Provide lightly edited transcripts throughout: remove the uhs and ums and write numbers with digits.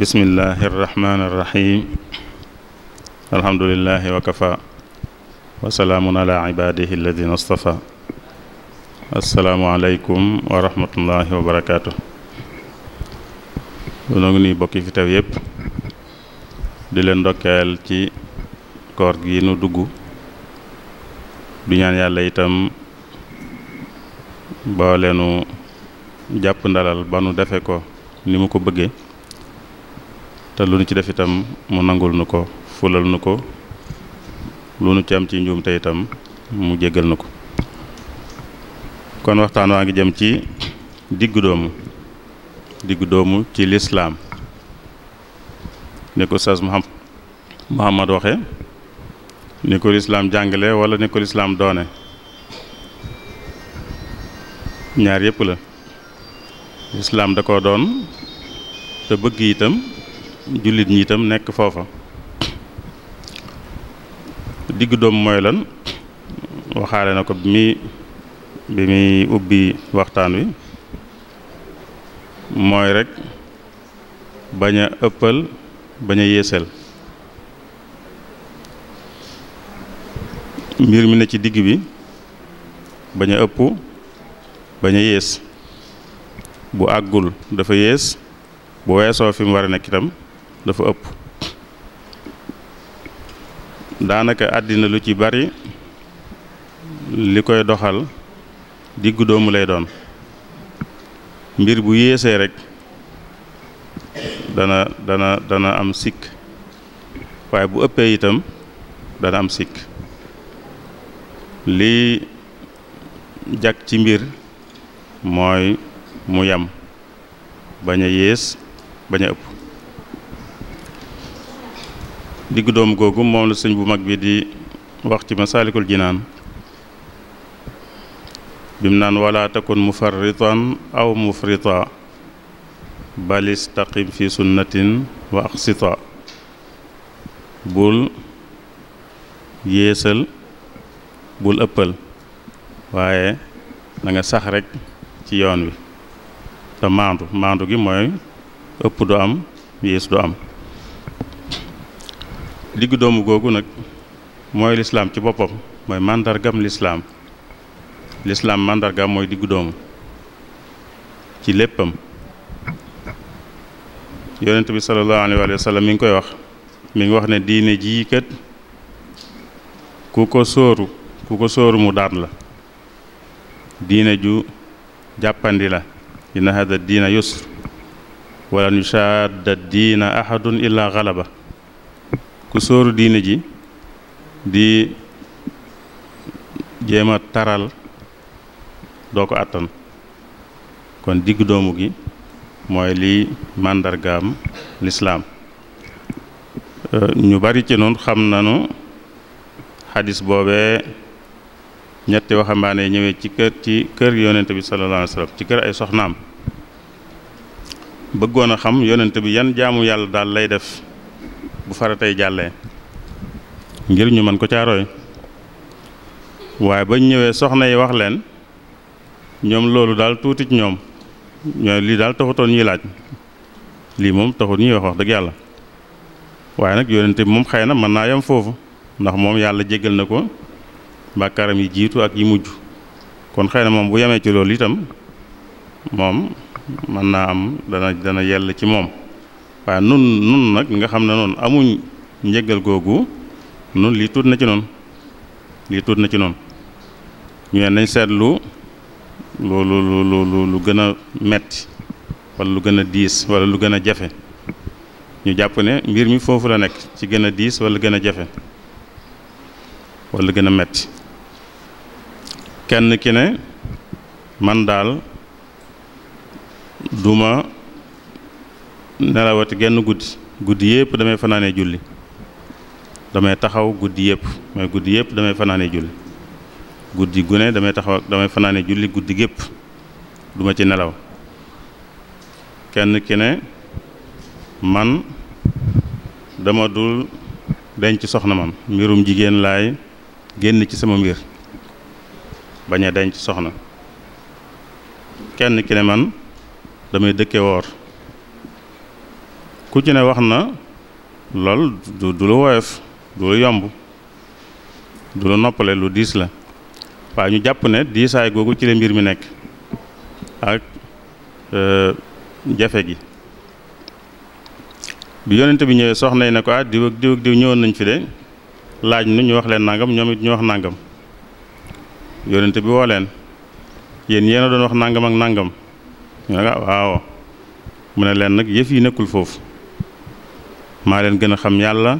bismillahi irrahmani irrahim alhamdulilahi wa kafa wa salaamun ala ibadihi alladina astafa asalaamualeykum wa rahmatullahi wa barakaatu. noo ngi nuy bokki fi teew yépp di leen ndokkeel ci koor gi nu dugg du ñaan yàlla itam boo leenu jàpp ndalal ba nu defe ko ni mu ko bëggee te lu nu ci def itam mu nangul nu ko fulal nu ko lu nu ci am ci njuumte itam mu jéggal nu ko. kon waxtaan waa ngi jëm ci diggu doomu ci lislaam ni ko Oustaz Muhammad waxe ni ko lislaam jàngale wala ni ko lislaam doone ñaar yépp la. lislaam da ko doon te bëgg itam jullit ñi itam nekk foofa. diggu doomu mooy lan waxaale na ko bi muy ubbi waxtaan wi mooy rekk bañ a ëppal bañ a yéesal mbir mi ne ci digg bi bañ a ëpp bañ a yées bu àggul dafa yées bu weesoo fi mu war a nekk itam dafa ëpp. daanaka àddina lu ci bari li koy doxal diggu doomu lay doon. mbir bu yéesee rek dana am sikk waaye bu ëppee itam dana am sikk. lii jag ci mbir mooy mu yam bañ a yées bañ a ëpp. diggu doomu googu moom la sëñ bu mag bi di wax ci Masaalikul Jinaan bim naan wala takun mufarritan aw mufrita bal istaqim fi sunnatin wa aqsita. bul yéesal bul ëppal waaye na nga sax rekk ci yoon wi te maandu gi mooy ëpp du am yées du am. diggu doomu googu nag mooy lislaam ci boppam mooy màndargam lislaam màndargam mooy diggu doomu ci léppam. yonent bi sallallahu alayhi wa sallam mi ngi koy wax mi ngi wax ne diine jii kat ku ko sóoru mu daan la. diine ju jàppandi la inna hada diina yusr wala yushadda diina ahadun illa galaba. ku sóoru diine ji di jéem a taral doo ko àttan. kon diggu doomu gi mooy liy màndargaam lislaam. ñu bari ci noonu xam nanu xadis boobee ñetti waxambaane ñëwee ci kër yonent bi sallallahu alayhi wa sallam ci kër ay soxnaam bëggoon a xam yonent bi yan jaamu yàlla daal lay def bu faratay jàllee ngir ñu mën ko caarooy. waaye bañ ñëwee soxna yi wax leen ñoom loolu daal tuuti ci ñoom lii daal taxutoon ñuy laaj lii moom taxut ñuy wax dëgg yàlla. waaye nag yonent bi moom xëy na mën naa yem foofu ndax moom yàlla jéggal na ko bàkkaaram yi jiitu ak yi mujj. kon xëy na moom bu yemee ci loolu itam moom mën naa am dana yell ci moom. waaye nun nag nga xam ne noonu amuñ njëggal googu nun lii tuut na ci noonu ñu ne nañ seetlu lu gën a metti wala lu gën a diis wala lu gën a jafe ñu jàpp ne mbir mi foofu la nekk ci gën a diis wala gën a jafe wala gën a metti. kenn ki ne man daal duma nelawati genn guddi yépp damay fanaanee julli damay taxaw guddi yépp damay fanaanee julli guddi gu ne damay fanaanee julli guddi gépp duma ci nelaw. kenn ki ne man dama dul denc soxna man mbirum jigéen laay génn ci sama mbir bañ a denc soxna. kenn ki ne man damay dëkke woor ku ci ne wax na lool du lu woyof du lu yomb du lu noppale lu diis la waaye ñu jàpp ne diisaay googu ci la mbir mi nekk ak jafe gi bi yonente bi ñëwee soxna yi ne ko diw ak diw ak diw ñëwoon nañ fi de laaj nu ñu wax leen nangam ñoom it ñu wax nangam yonente bi woo leen yéen yéen a doon wax nangam ak nangam ñu ne waaw mu ne leen nag yëf yi nekkul foofu maa leen gën a xam yàlla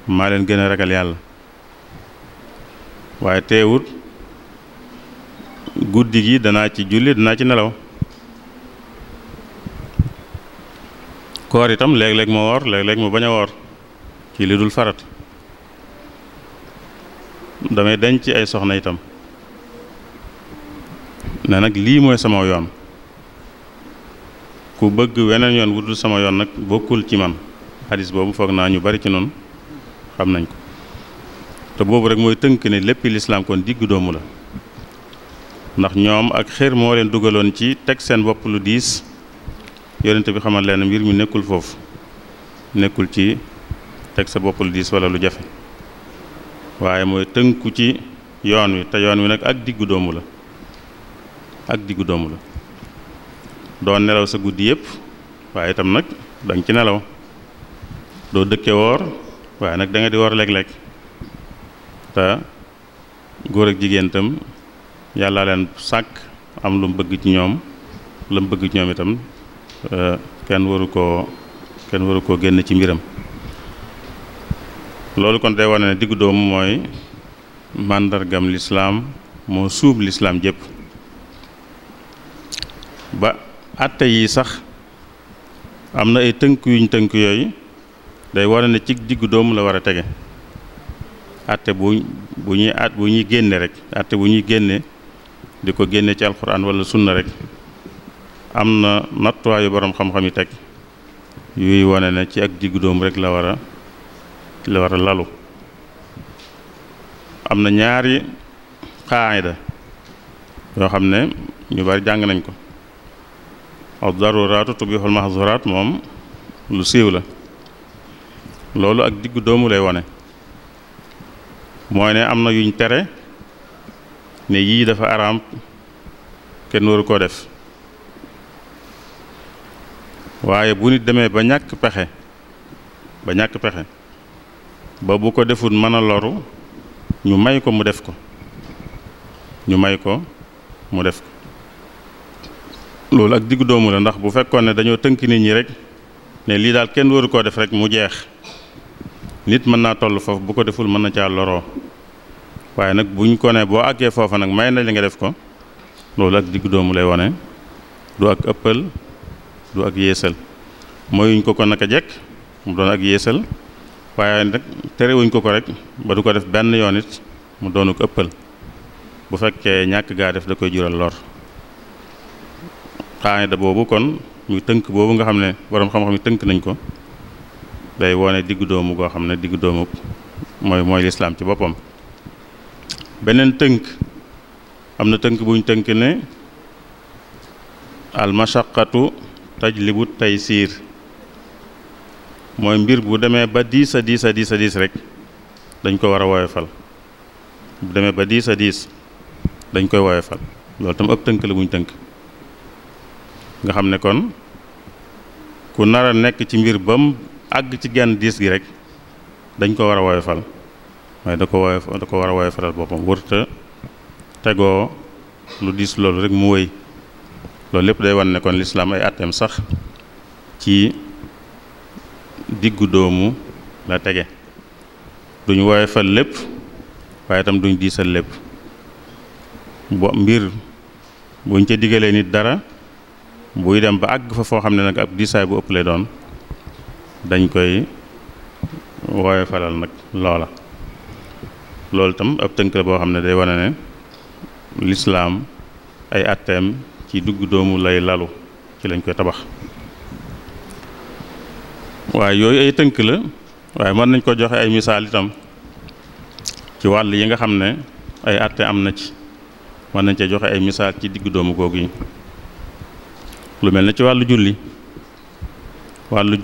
maa leen gën a ragal yàlla waaye teewut guddi gi danaa ci julli danaa ci nelaw koor itam léeg-léeg ma woor léeg-léeg ma bañ a woor ci li dul farat damay denc ay soxna itam ne nag lii mooy sama yoon ku bëgg weneen yoon wudul sama yoon nag bokkul ci man xadis boobu foog naa ñu bari ci noonu xam nañ ko te boobu rek mooy tënk ne léppi lislaam kon diggu doomu la ndax ñoom ak xër moo leen dugaloon ci teg seen bopp lu diis yonente bi xamal leen mbir mi nekkul foofu nekkul ci teg sa bopp lu diis wala lu jafe waaye mooy tënku ci yoon wi te yoon wi nag ak diggu doomu la ak diggu doomu la doo nelaw sa guddi yëpp waaye itam nag danga ci nelaw doo dëkke woor waaye nag da nga di woor léeg-léeg te góor ak jigéen itam yàlla leen sàkk am lu mu bëgg ci ñoom lu mu bëgg ci ñoom itam kenn waru koo génn ci mbiram loolu kon day wane ne diggu doomu mooy màndargam lislaam moo suub lislaam jépp ba àtte yi sax am na ay tënk yuñ tënk yooyu day wane ne ci diggu doomu la war a tege àtte bu ñuy génne rek àtte bu ñuy génne di ko génne ci alxuraan wala sunna rek am na nattuwaayu boroom xam-xam yi teg yuy wane ne ci ak diggu doomu rek la war a lalu am na ñaari qaayida yoo xam ne ñu bari jàng nañ ko ad-daruraatu tubihul mahzuraat moom lu siiw la loolu ak diggu doomu lay wane mooy ne am na yuñ tere ne yii dafa araam kenn waru koo def waaye bu nit demee ba ñàkk pexe ba bu ko deful mën a loru ñu may ko mu def ko loolu ak diggu doomu la ndax bu fekkoon ne dañoo tënk nit ñi rek ne lii daal kenn waru koo def rek mu jeex nit mën naa toll foofu bu ko deful mën na caa loroo waaye nag buñ ko ne boo àggee foofa nag may na li nga def ko loolu ak diggu doomu lay wane du ak ëppal du ak yéesal mooyuñ ko naka jekk mu doon ak yéesal waaye nag terewuñ ko rek ba du ko def benn yoon it mu doonu ko ëppal bu fekkee ñàkk gaa def da koy jural lor xaayida boobu kon muy tënk boobu nga xam ne boroom xam-xam yi tënk nañ ko day wone diggu doomu goo xam ne diggu doomu mooy lislaam ci boppam beneen tënk am na tënk buñ tënk ne al mashaqatu tajlibu taysiir mooy mbir bu demee ba diis rek dañ ko war a woyofal bu demee ba diis dañ koy woyofal loolu tam ëpp tënk la buñ tënk nga xam ne kon ku nar a nekk ci mbir bam àgg ci genn diis gi rek dañ ko war a woyofal waaye da ko war a woyofalal boppam wërta tegoo lu diis loolu rek mu wëy loolu lépp day wan ne kon lislaam ay àtteem sax ci diggu doomu la tege duñ woyofal lépp waaye itam duñ diisal lépp bo mbir buñ ca digalee nit dara buy dem ba àgg fa foo xam ne nag ab diisaay bu ëpp lay doon dañ koy woyofalal nag loola loolu itam ab tënk la boo xam ne day wane ne lislaam ay àtteem ci diggu doomu lay lalu ci lañ koy tabax waaye yooyu ay tënk la waaye mën nañ ko joxe ay misaal itam ci wàll yi nga xam ne ay àtte am na ci mën nañ cee joxe ay misaal ci diggu doomu googu yi lu mel ne ci wàllu julli wàllu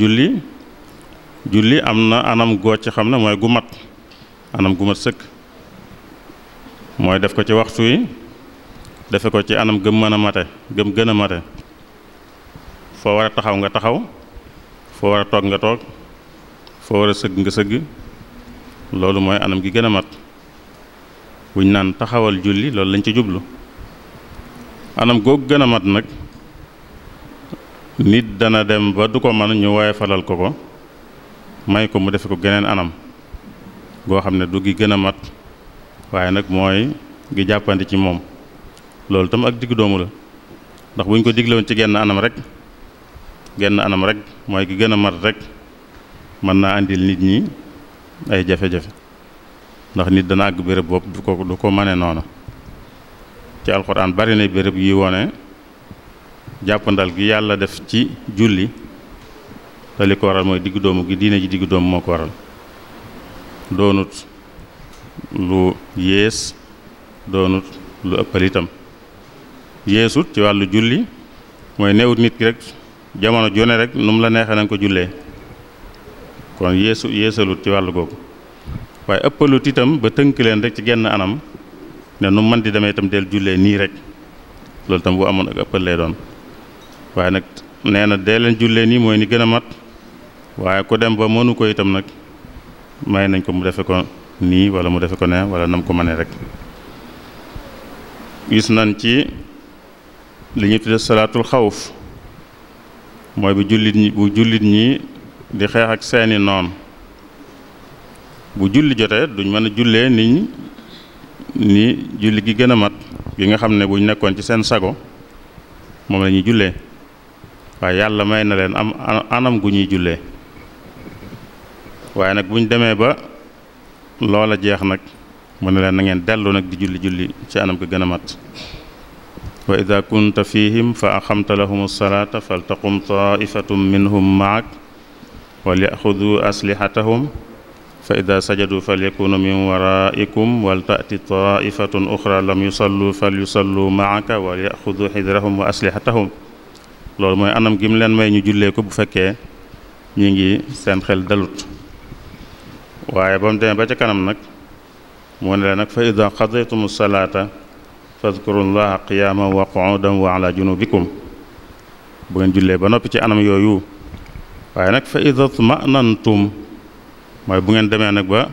julli am na anam goo ci xam ne mooy gu mat, anam gu mat sëkk, mooy def ko ci waxtu yi, defe ko ci anam gëm mën a mate, gëm gën a mate. foo war a taxaw nga taxaw, foo war a toog nga toog, foo war a sëgg nga sëgg. loolu mooy anam gi gën a mat. buñ naan taxawal julli loolu lañ ci jublu. anam googu gën a mat nag nit dana dem ba du ko mën ñu waaye falal ko may ko mu defe ko geneen anam goo xam ne du gi gën a mat, waaye nag mooy gi jàppandi ci moom. loolu tam ak diggu doomu la, ndax buñ ko diglewoon ci genn anam rek mooy gi gën a mat rek, mën naa andil nit ñi ay jafe-jafe, ndax nit dana àgg béréb bopp du ko mane noonu. ci alxuraan bari na béréb yi wone jàppandal gi yàlla def ci julli, te li ko waral mooy diggu doomu gi diine ji diggu doomu moo ko waral. doonut lu yées, doonut lu ëppal itam. yéesut ci wàllu julli mooy neewut nit ki rek jamono jone rek nu mu la neexee nañ ko jullee, kon yéesalut ci wàllu googu. waaye ëppalut itam ba tënk leen rek ci genn anam ne nu mën di demee itam del jullee nii rek, loolu tam bu amoon ak ëppal lay doon. waaye nag nee na dee leen jullee nii mooy ni gën a mat, waaye ku dem ba mënu ko itam nag may nañ ko mu defe ko nii wala mu defe ko ne wala nam ko mënee rek. gis nañ ci li ñuy tudde salaatul xawf, mooy bu jullit ñi di xeex ak seeni noon, bu julli jotee duñ mën a jullee ni julli gi gën a mat gi nga xam ne buñ nekkoon ci seen sago moom la ñuy jullee, waaye yàlla may na leen am anam gu ñuy jullee. waaye nag buñ demee ba loola jeex nag mu ne leen na ngeen dellu nag di julli ci anam ga gën a mat. wa ida kunta fihim fa aqamta lahum salaata faltaqum taifatum minhum maak wal yaxudu aslihatahum fa ida sajadu falyakunu min waraikum wal taati taifatun uxra lam yusallu falyusallu maaka wal yaxudu xidrahum wa aslihatahum. loolu mooy anam gi mu leen may ñu jullee ko bu fekkee ñu ngi seen xel dalut. waaye ba mu demee ba ca kanam nag moo ne leen nag fa ida qadaytum salaata fadkurullaha qiyaman wa qu'udan wa ala junubikum. bu ngeen jullee ba noppi ci anam yooyu. waaye nag fa ida tma'nantum mooy bu ngeen demee nag ba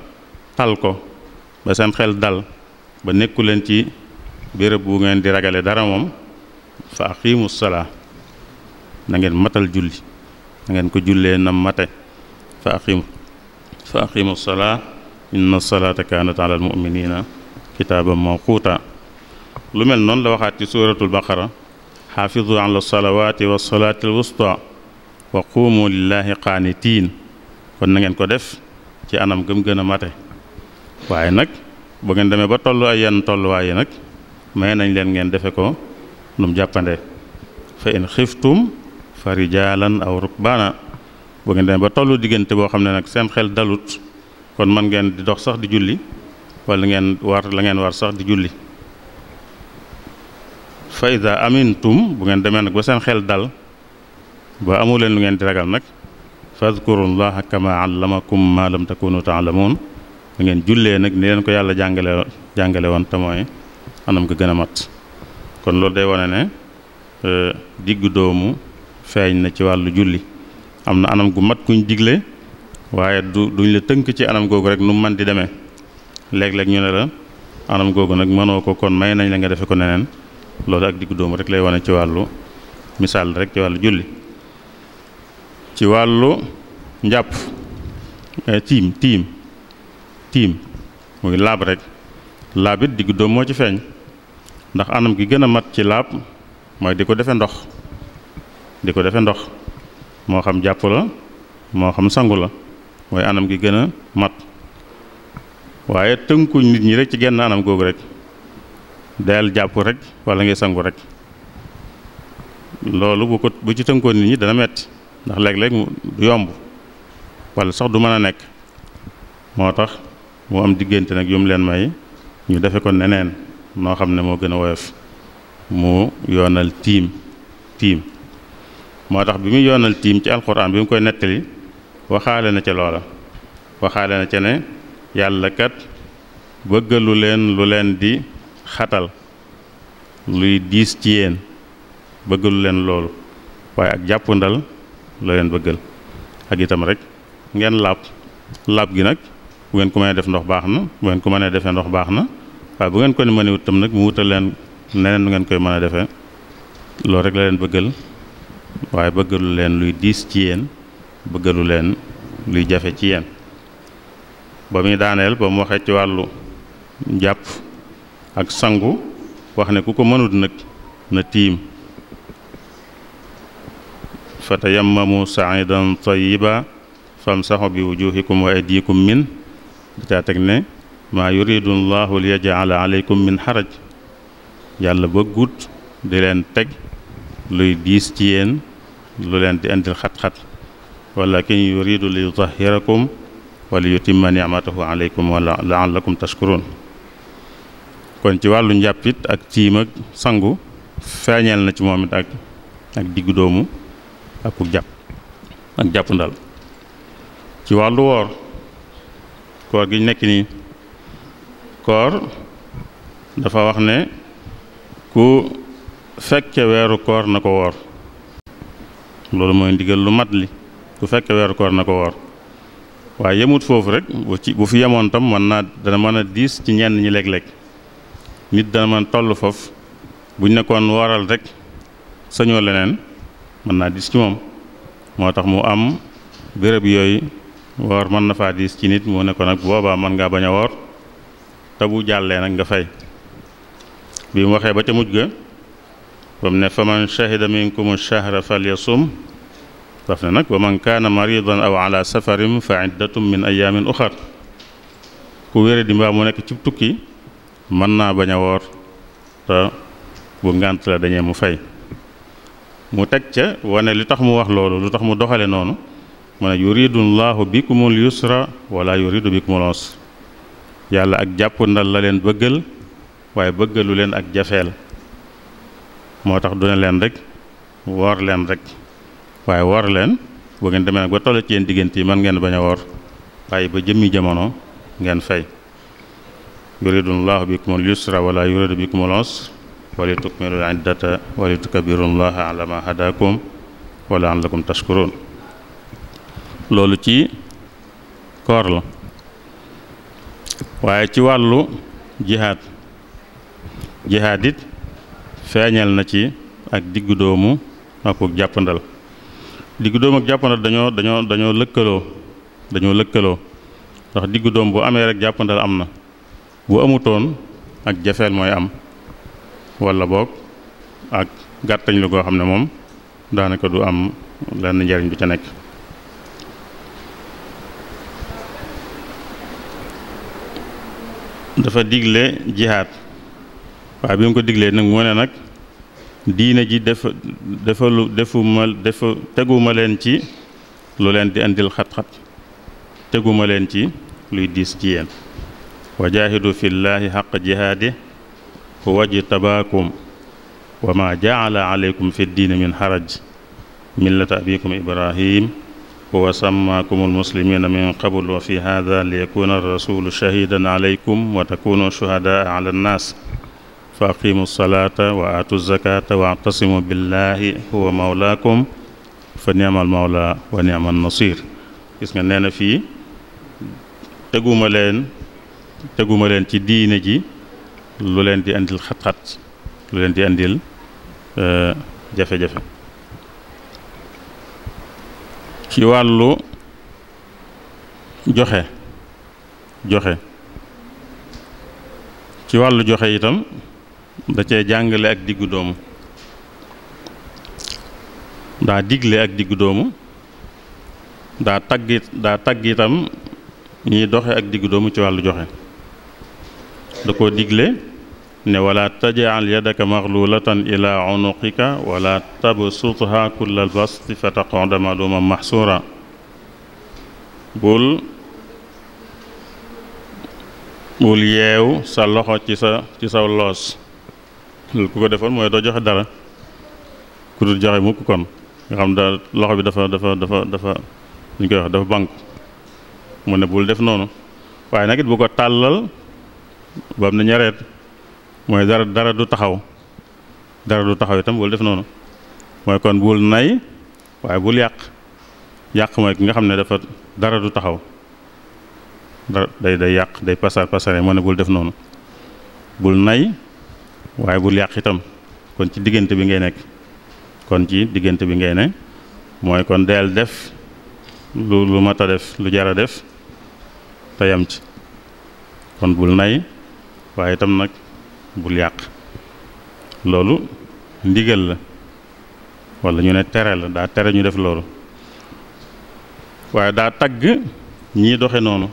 tal ko ba seen xel dal ba nekku leen ci béréb bu ngeen di ragale dara moom fa aqimu salaa na ngeen matal julli, na ngeen ko jullee na mate. fa aqimu salaa inna salaata kaanat ala al muminina kitaaban mawquuta. lu mel noonu la waxaat ci suuratul baqara xaafidu ala salawaati wa salaati al wusta wa quumu lillahi qaanitiin. kon na ngeen ko def ci anam gëm gën a mate. waaye nag bu ngeen demee ba tollu ay yenn tolluwaay yi nag may nañ leen ngeen defe ko num jàppande. fa in xiftum fa rijaalan aw rukbaana. bu ngeen demee ba tollu diggante boo xam ne nag seen xel dalut, kon man ngeen di dox sax di julli wala la ngeen war sax di julli. fa ida amintum bu ngeen demee nag ba seen xel dal ba amu leen lu ngeen di ragal nag fadkurullaha kama allamakum ma lam takunu taalamuun. da ngeen jullee nag ni leen ko yàlla jàngale woon te mooy anam ko gën a mat. kon loolu day wane ne diggu doomu feeñ na ci wàllu julli. am na anam gu mat kuñ digle, waaye duñ la tënk ci anam googu rek nu mu mën di demee. léeg-léeg ñu ne la anam googu nag mënoo ko, kon may nañ la nga defe ko neneen. loolu ak diggu doomu rek lay wane ci wàllu misaal rek ci wàllu julli. ci wàllu njàpp tiim muy laab rek, laab it diggu doom moo ci feeñ, ndax anam gi gën a mat ci laab mooy di ko defe ndox moo xam jàpp la moo xam sangu la, mooy anam gi gën a mat. waaye tënkuñ nit ñi rek ci genn anam googu rek, del jàpp rek wala ngay sangu rek. loolu bu ci tënkoon nit ñi dana metti, ndax léeg-léeg du yomb wala sax du mën a nekk. moo tax mu am diggante nag yu mu leen may ñu defe ko neneen noo xam ne moo gën a woyof. mu yoonal tiim moo tax bi muy yoonal tiim ci alxuraan bi mu koy nettali waxaale na ca loola waxaale na ca ne yàlla kat bëggalu leen lu leen di xatal luy diis ci yéen bëggalu leen loolu waaye ak jàppandal la leen bëggal ak itam rek ngeen laab gi nag bu ngeen ko mënee def ndox baax na bu ngeen ko mënee defee ndox baax na waaye bu ngeen ko ni mënee wut tam nag mu wutal leen neneen nu ngeen koy mën a defee loolu rek la leen bëggal waaye bëggalu leen luy diis ci yéen bëggalu leen luy jafe ci yéen ba muy daaneel ba mu waxee ci wàllu njàpp ak sangu wax ne ku ko mënut nag na tiim fa tayammamu sa'idan tayyiba famsahu bi wujuhikum wa aydikum min daa teg ne maa yuridu llahu li yaj'ala alaykum min xaraj yàlla bëggut di leen teg luy diis ci yéen lu leen di indil xat-xat walakin yuridu li yutahhirakum wa li yutimma ni'matahu alaykum wa la'allakum tashkurun kon ci wàllu njàppit ak tiim ak sangu feeñeel na ci moom it ak diggu doomu ak jàpp ndal ci wàllu woor koor gi nekk nii koor dafa wax ne ku fekke weeru koor na ko woor loolu mooy ndigal lu mat li ku fekke weeru koor na ko woor waaye yemut foofu rek bu fi yemoon tam dana mën a diis ci ñenn ñi léeg-léeg nit dana mën toll foofu buñ nekkoon wooral rek sañoo leneen mën naa diis ci moom moo tax mu am béréb yooyu woor mën na faa diis ci nit mu ne ko nag boobaa mën ngaa bañ a woor te bu jàllee nag nga fay bi mu waxee ba ca mujj ga ba mu ne faman shahida minkum shahra falyasum daf ne nag wa man kaana maridan aw ala safarin fa iddatum min ayamin uxar ku wére di mbaa mu nekk ci tukki mën naa bañ a woor te bu ngànt la dañee mu fay mu teg ca wane li tax mu wax loolu lu tax mu doxale noonu mu ne yuridu llahu bikumul yusra wala yuridu bikumul usra yàlla ak jàpp ndal la leen bëggal waaye bëggalu leen ak jafeel moo tax du ne leen rek woor leen rek waaye woor leen bu ngeen demee nag ba toll ci yéen diggante yi mën ngeen bañ a woor waaye ba jëmmi jamono ngeen fay yuridu llahu bikumul yusra wala yuridu bikumul usra wali tukmilul iddata wali tukabbirullaha ala ma hadakum wa la'allakum tashkurun loolu ci koor la waaye ci wàllu jihaad it feeñal na ci ak diggu doomu ak jàppandal diggu doomu ak jàppandal dañoo lëkkaloo ndax diggu doom bu amee rek jàppandal am na bu amutoon ak jafeel mooy am walla boog ak gàttañ lu goo xam ne moom daanaka du am lenn njariñ bu ca nekk dafa digle jihaad waaye bi mu ko diglee nag mu ne nag diine ji teguma leen ci lu leen di indil xat-xat teguma leen ci luy diis ci yéen wa jaahidu fillaahi xaq jihaadi huwa jtabaakum wa ma jaala aleykum fi ddiini min xaraj millata abikum ibrahim huwa sammaakum almuslimina min qabl wa fi hada liyakuna arrasulu shahidan aleykum wa takunu shuhadaa ala annaas fa aqimu salata wa aatu zakata wa atasimu billahi huwa mawlaakum fa ni'mal mawla wa ni'man nasir gis nga nee na fii teguma leen ci diine ji lu leen di andil xat-xat lu leen di andil jafe-jafe ci wàllu joxe ci wàllu joxe itam da cee jàngale ak diggu doomu daa digle ak diggu doomu daa tagg itam ñiy doxe ak diggu doomu ci wàllu joxe da koo digle ne wala tajal yadaka maxlulatan ila unuqika wala tabsutha kullal basti fa taqoda maluman mahsura bul yeew sa loxo ci sa loos loolu ku ko defoon mooy doo joxe dara ku dul joxe mukk kon nga xam da loxo bi dafa ñu koy wax dafa banku mu ne bul def noonu waaye nag it bu ko tàllal bam ne ñareet mooy dara du taxaw itam bul def noonu mooy kon bul nay waaye bul yàq mooy ki nga xam ne dafa dara du taxaw day yàq day pasare moo ne bul def noonu bul nay waaye bul yàq itam kon ci diggante bi ngay nekk mooy kon deel def lu mat a def lu jar a def te yam ci kon bul nay waaye itam nag bul yàq loolu ndigal la walla ñu ne tere la daa tere ñu def loolu waaye daa tagg ñii doxe noonu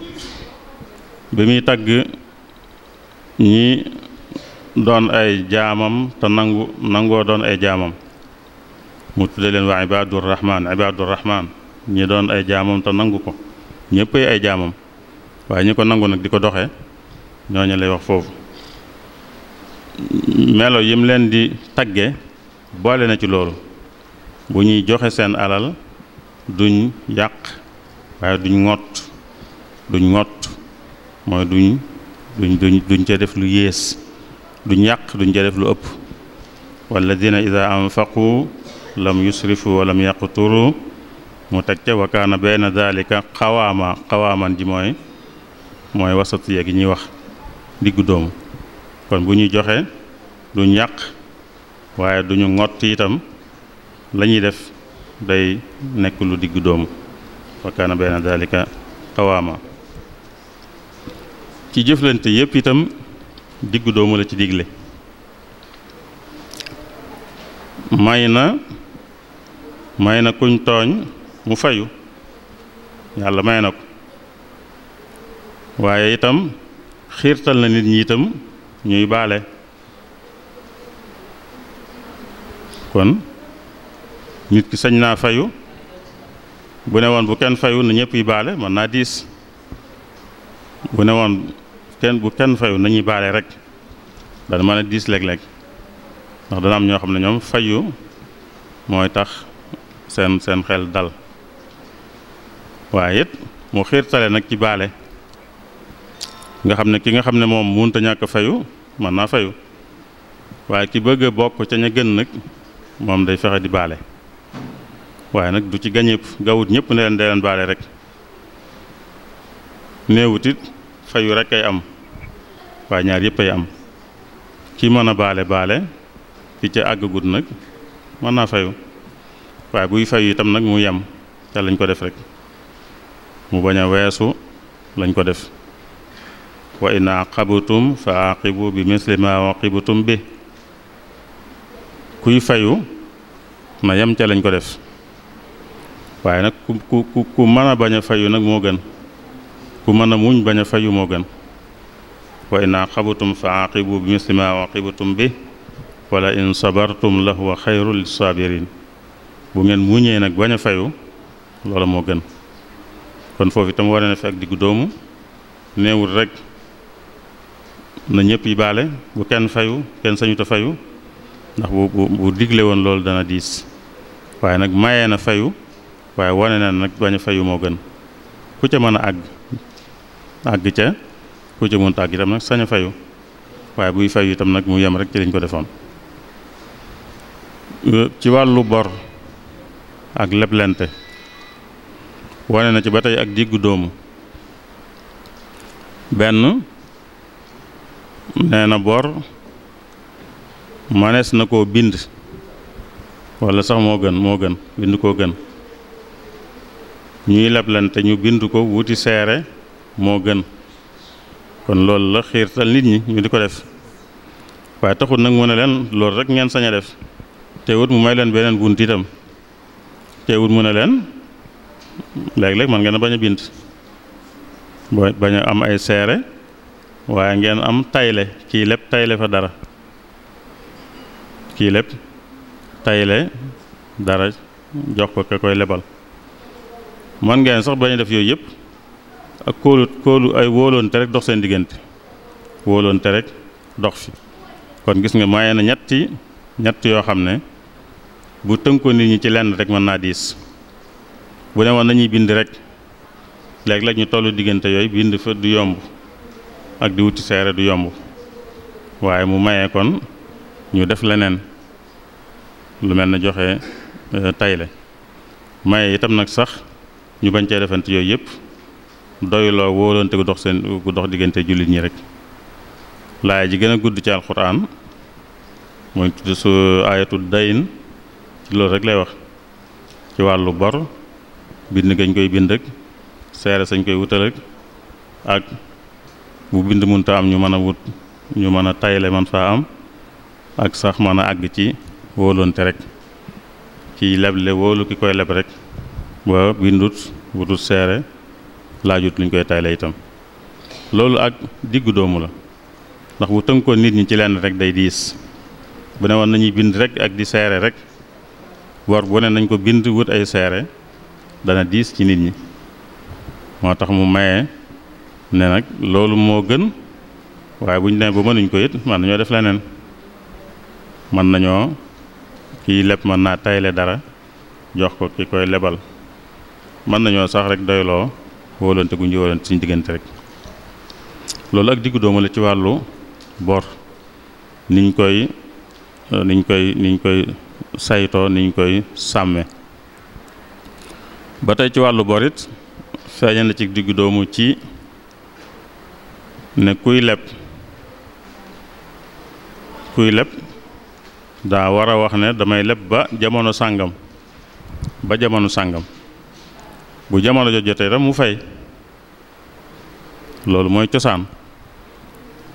bi muy tagg ñi doon ay jaamam te nangoo doon ay jaamam mu tudde leen waa ibadur rahman ñi doon ay jaamam te nangu ko ñëpp ay jaamam waaye ñi ko nangu nag di ko doxe ñooñu lay wax foofu melo yim leen di tagge boole na ci loolu bu ñuy joxe seen alal duñ yàq waaye duñ ngott mooy duñ ca def lu yées duñ yàq duñ ca def lu ëpp walladina ida anfaqu lam yusrifu wa lam yaqturu mu teg ca wa kaana bayna dalika xawaaman ji mooy wasatu yeeg yi ñuy wax diggu doomu kon bu ñuy joxe duñ yàq waaye duñu ngott itam la ñuy def day nekk lu diggu doomu wa kaana bayna dalika xawaama ci jëflante yépp itam diggu doomu la ci digle may na kuñ tooñ mu fayu yàlla may na ko waaye itam xiirtal na nit ñi itam ñuy baale kon nit ki sañ naa fayu bu ne woon bu kenn fayu na ñëpp yi baale mën naa diis bu ne woon bu kenn fayu nañuy baale rek dana mën a diis léeg-léeg ndax dana am ñoo xam ne ñoom fayu mooy tax seen xel dal waaye it mu xiirtale nag ci baale nga xam ne ki nga xam ne moom mënut a ñàkk fayu mën naa fayu waaye ki bëgg a bokk ca ña gën nag moom day fexe di baale waaye nag du ci gañëpp gawut ñëpp ne leen dee leen baale rek néewut it fayu rek ay am waaye ñaar yëpp ay am ki mën a baale ki ca àggagut nag mën naa fayu waaye buy fayu itam nag mu yem ca lañ ko def rek mu bañ a weesu lañ ko def wa in aqabtum fa aqibu bi misli ma aqibtum bi kuy fayu na yem ca lañ ko def waaye nag ku mën a bañ a fayu nag moo gën ku mën a muñ bañ a fayu moo gën wa in aqabtum fa aqibu bi misli ma aqibtum bi wala in sabartum la huwa xayru lissabirin bu ngeen muñee nag bañ a fayu loola moo gën kon foofu itam war na fi ak diggu doomu néewul rek na ñëpp yi baale bu kenn fayu kenn sañuta fayu ndax bu digle woon loolu dana diis waaye nag mayee na fayu waaye wane na nag bañ a fayu moo gën ku ca mën a àgg ca ku ca mënta àgg itam nag sañ a fayu waaye buy fayu itam nag mu yem rek ci liñ ko defoon ci wàllu bor ak leblente wane na ci ba tey ak diggu doomu benn nee na bor manees na koo bind walla sax moo gën bind koo gën ñuy leblante ñu bind ko wuti seere moo gën kon loolu la xiirtal nit ñi ñu di ko def waaye taxul nag mu ne leen loolu rek ngeen sañ a def teewut mu may leen beneen bunt itam teewut mu ne leen léeg-léeg man ngeen a bañ a bind bañ a am ay seere waaye ngeen am tayle kii lépp tayle fa dara kii lépp tayle dara jox ko ka koy lebal man ngeen sax bañ a def yooyu yëpp ak kóolu ay wóoloonte rek dox seen diggante wóoloonte rek dox fi kon gis nga maye na ñett yoo xam ne bu tënkoo nit ñi ci lenn rek mën naa diis. bu ne woon nañuy bind rek léeg-léeg ñu tollu diggante yooyu bind fa du yomb ak di wuti seere du yomb, waaye mu mayee kon ñu def leneen lu mel ne joxe tayle maye itam nag sax ñu bañ cee defante yooyu yëpp doyloo wóolante gu dox diggante jullit ñi rek. laaya ji gën a gudd ci alxuraan mooy tudd su ayatul dayn ci loolu rek lay wax ci wàllu bor, bind gañ koy bind ak seere sañ koy wutal ak bu bind munta am ñu mën a tayle man faa am ak sax mën a àgg ci wóolonte rek ci leble wóolu ki koy leb rek ba bindut wutut seere laajut luñ koy tayle itam. loolu ak diggu doomu la ndax bu tënkoon nit ñi ci lenn rek day diis. bu ne woon nañuy bind rek ak di seere rek war bu ne nañ ko bind wut ay seere dana diis ci nit ñi. moo tax mu maye ne nag loolu moo gën, waaye bu ñu demee ba mënuñ ko it mën nañoo def leneen. mën nañoo kiy leb mën naa tayle dara jox ko ki koy lebal, mën nañoo sax rek doyloo wóolante gu ñu wóolante suñ diggante rek. loolu ak diggu doomu la ci wàllu bor, niñ koy saytoo, niñ koy sàmme. ba tey ci wàllu bor it feeñal na ci diggu doomu ci ne kuy leb daa war a wax ne damay leb ba jamono sàngam bu jamono jotee rek mu fay. loolu mooy cosaan,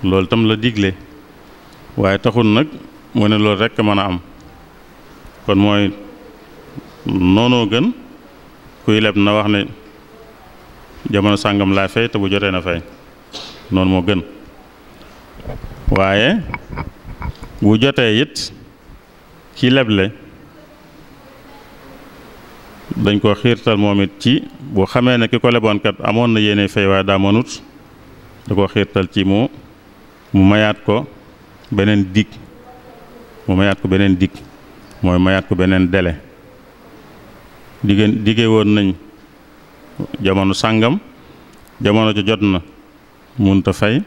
loolu tam la digle, waaye taxul nag mu ne loolu rekk mën a am. kon mooy noonoo gën kuy leb na wax ne jamono sàngam laa fay te bu jotee na fay, noonu moo gën. waaye bu jotee it ci leble dañ ko xiirtal moom it ci bu xamee ne ki ko leboon kat amoon na yéene fay waaye daa mënut, da ko xiirtal ci mu mayaat ko beneen dig mooy mayaat ko beneen délai. dige woon nañ jamono sàngam, jamono ja jot na munta fay,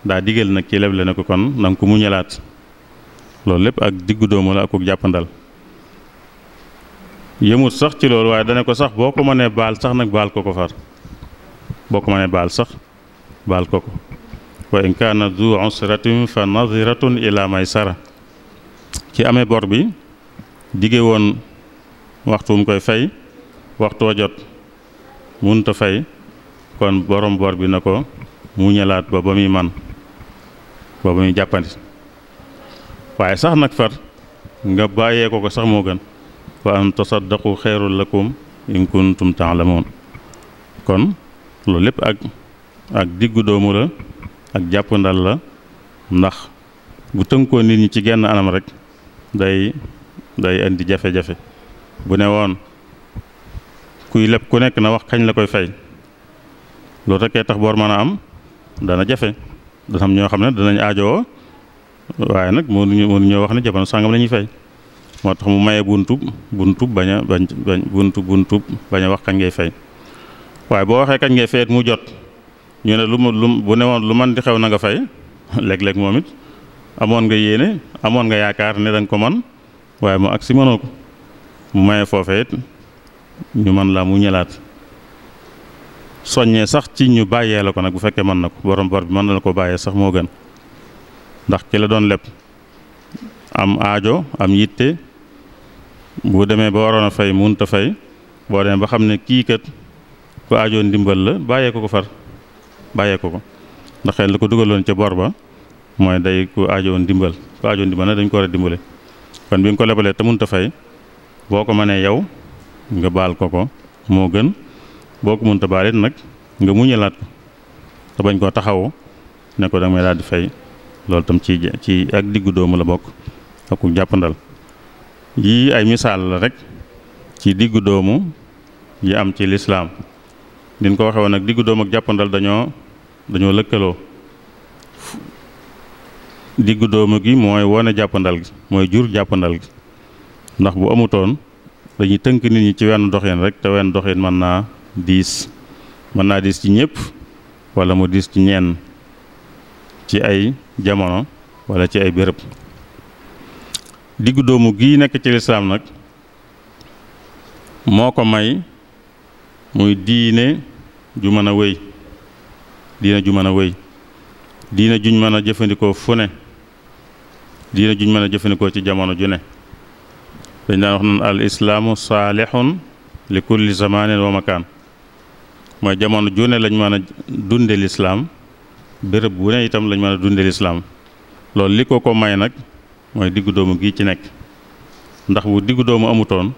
daa digal nag ci leble ne ko kon nanga ko muñalaat. loolu lépp ak diggu doomu la ak jàppandal. yëmut sax ci loolu waaye dana ko sax boo ko mënee baal sax nag baal ko far, boo ko mënee baal sax baal ko wa in kaana du usratin fa nadiratun ila maysara. ci amee bor bi dige woon waxtu mu koy fay, waxtu wa jot munta fay, kon borom bor bi na ko muñalaat ba muy man ba muy jàppandi. waaye sax nag far nga bàyyee ko sax moo gën. wa an tasaddaqu xayrun lakum in kuntum ta'lamun. kon loolu lépp ak diggu doomu la ak jàppandal la, ndax bu tënkoo nit ñi ci genn anam rek day indi jafe-jafe. bu ne woon kuy leb ku nekk na wax kañ la koy fay, loolu rekkee tax bor mën a am dana jafe. dana am ñoo xam ne danañ aajowoo, waaye nag mënuñoo wax ne jamono sàngam la ñuy fay. moo tax mu maye buntub bañ a wax kañ ngay fay. waaye boo waxee kañ ngay fay mu jot ñu ne bu ne woon lu man di xew na nga fay, léeg-léeg moom it amoon nga yéene, amoon nga yaakaar ne danga ko man, waaye mu agsi mënoo ko. mu maye foofee it ñu mën laa mu ñëlaat soññee sax ci ñu bàyyee la ko nag bu fekkee mën na ko. borom bor bi mën na la ko bàyyee sax moo gën, ndax ki la doon leb am aajo am yitte, bu demee ba waroon a fay munta fay, boo demee ba xam ne kii kat ku aajoon ndimbal la bàyyee ko ndax xëy la ko dugaloon ca bor ba mooy day ku aajoon ndimbal na dañ ko war a dimbale. kon bi nga ko lebalee te munta fay, boo ko mënee yow nga baal ko moo gën. boo ko munta baalit nag nga muñalaat ko te bañ koo taxawu ne ko danga may daal di fay. loolu tam ci ak diggu doomu la bokk ak jàppandal. yii ay misaal la rek ci diggu doomu yi am ci lislaam. din ko waxe woon nag diggu doomu ak jàppandal dañoo lëkkaloo. diggu doomu gi mooy wone jàppandal gi, mooy jur jàppandal gi. ndax bu amutoon dañuy tënk nit ñi ci wenn doxin rek te wenn doxin mën naa diis ci ñëpp wala mu diis ci ñenn ci ay jamono wala ci ay béréb. diggu doomu gii nekk ci lislaam nag moo ko may muy diine ju mën a wéy diine ju mën a wéy diine juñ mën a jëfandikoo fu ne diine juñ mën a jëfandikoo ci jamono ju ne. dañ daan wax naan al islaamu saalihun li kulli zamanin wa makaan mooy jamono ju ne lañ mën a dunde lislaam béréb bu ne itam lañ mën a dunde lislaam loolu li ko may nag mooy diggu doomu gii ci nekk ndax bu diggu doomu amutoon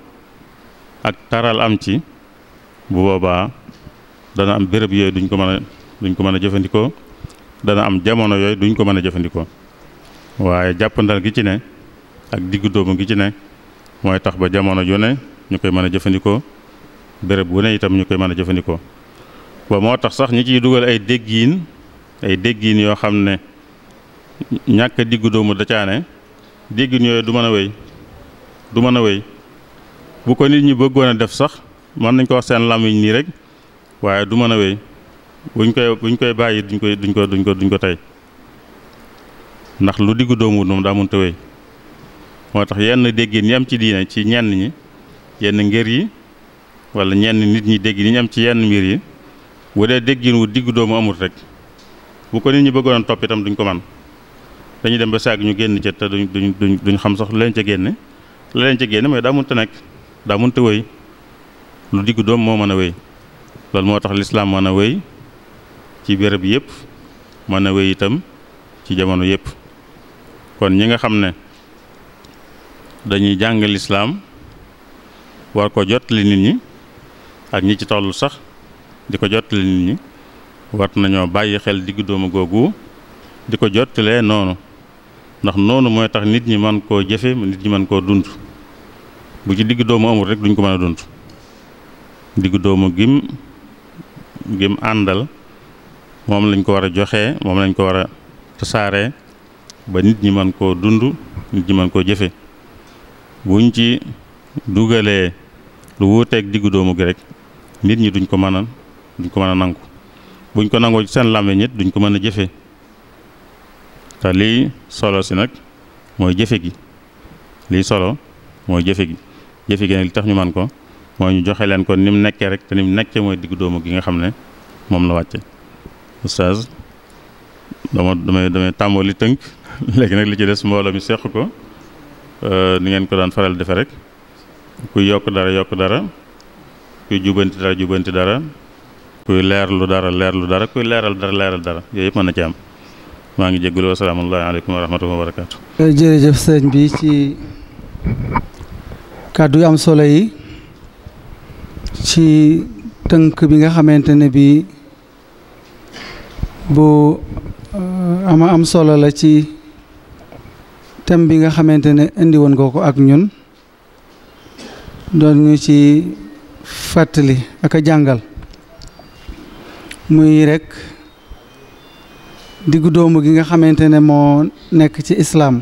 ak taral am ci bu boobaa dana am béréb yooyu duñ ko mën a jëfandikoo dana am jamono yooyu duñ ko mën a jëfandikoo waaye jàppandal gi ci ne ak diggu doomu gi ci ne mooy tax ba jamono ju ne ñu koy mën a jëfandikoo béréb bu ne itam ñu koy mën a jëfandikoo ba moo tax sax ñi ciy dugal ay déggiin yoo xam ne ñàkk a diggu doomu da caane déggin yooyu du mën a wéy bu ko nit ñi bëggoon a def sax mën nañ ko wax seen làmmiñ nii rek waaye du mën a wéy buñ koy bàyyi duñ ko tey ndax lu diggu doomu moom daa mënta wéy. moo tax yenn déggin yi am ci diine ci ñenn ñi yenn ngër yi wala ñenn nit ñi déggin yi ñu am ci yenn mbir yi bu dee déggin wu diggu doomu amul rek bu ko nit ñi bëggoon topp itam duñ ko man dañuy dem ba sàgg ñu génn ca te duñ xam sax la leen ca génne mooy daa mënta nekk daa mënta wéy lu diggu doom moo mën a wéy loolu moo tax lislaam mën a wéy ci béréb yëpp mën a wéy itam ci jamono yëpp. kon ñi nga xam ne dañuy jàng lislaam war ko jottali nit ñi ak ñi ci tollu sax di ko jottali nit ñi war nañoo bàyyi xel diggu doomu googu di ko jottalee noonu ndax noonu mooy tax nit ñi mën koo jëfe nit ñi mën koo dund. bu ci diggu doomu amul rek duñ ko mën a dund diggu doomu gim àndal moom lañ ko war a joxe moom lañ ko war a tasaaree ba nit ñi mën koo dund nit ñi mën koo jëfe buñ ci dugalee lu wuuteeg diggu doomu gi rek nit ñi duñ ko mën a nangu buñ ko nangoo ci seen làmmiñ it duñ ko mën a jëfe te lii solo si nag mooy jëfe gi lii solo mooy jëfe gi nag li tax ñu man ko mooy ñu joxe leen ko ni mu nekkee rek te ni mu nekkee mooy diggu doomu gi nga xam ne moom la wàcce. oustaz damay tàmbali tënk léegi nag li ci des mbooloo mi seq ko ni ngeen ko daan faral defe rek kuy yokk dara kuy jubanti dara kuy leerlu dara kuy leeral dara yooyu yëpp mën na ci am. maa ngi jégalu wa salaamu aleykum wa rahmatullahi wa barakaatu. jërëjëf sëñ bi ci kàddu yu am solo yi ci tënk bi nga xamante ne bi bu am solo la ci thème bi nga xamante ne indi woon nga ko ak ñun doon ñu ci fàttali ak a jàngal muy rek diggu doomu gi nga xamante ne moo nekk ci islaam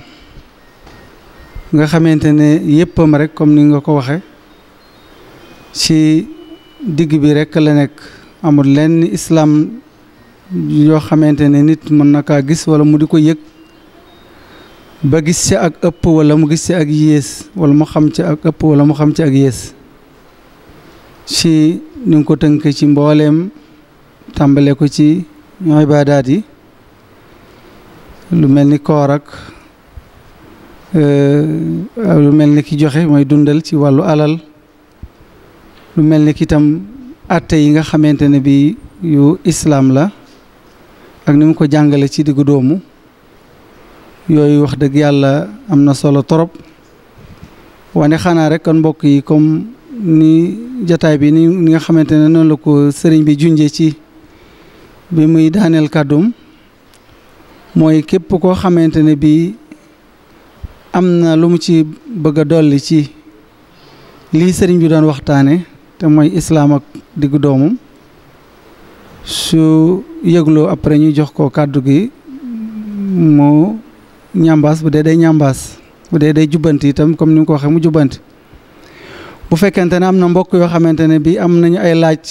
nga xamante ne yéppam rek comme ni nga ko waxe ci digg bi rek la nekk amul lenn islaam yoo xamante ne nit mën na kaa gis wala mu di ko yëg ba gis ci ak ëpp wala mu gis ci ak yées wala mu xam ci ak ëpp wala mu xam ci ak yées ci ni nga ko tënk ci mbooleem tàmbale ko ci ibaadaat yi lu mel ni koor ak lu mel ni ki joxe mooy dundal ci wàllu alal lu mel ni ki itam atte yi nga xamante ne bi yu islaam la ak ni mu ko jàngale ci diggu doomu yooyu wax dëgg yàlla am na solo torop wane xanaa rek kon mbokk yi comme ni jataay bi ni nga xamante ne noonu la ko sëriñ bi junjee ci bi muy daaneel kàddum mooy képp koo xamante ne bii am na lu mu ci bëgg a dolli ci lii sëriñ bi doon waxtaane te mooy islaam ak diggu doomam su yëgloo après ñu jox ko kàddu gi mu ñambaas bu dee day ñambaas bu dee day jubbanti itam comme ni nga ko waxee mu jubbanti bu fekkente ne am na mbokk yoo xamante ne bi am nañu ay laaj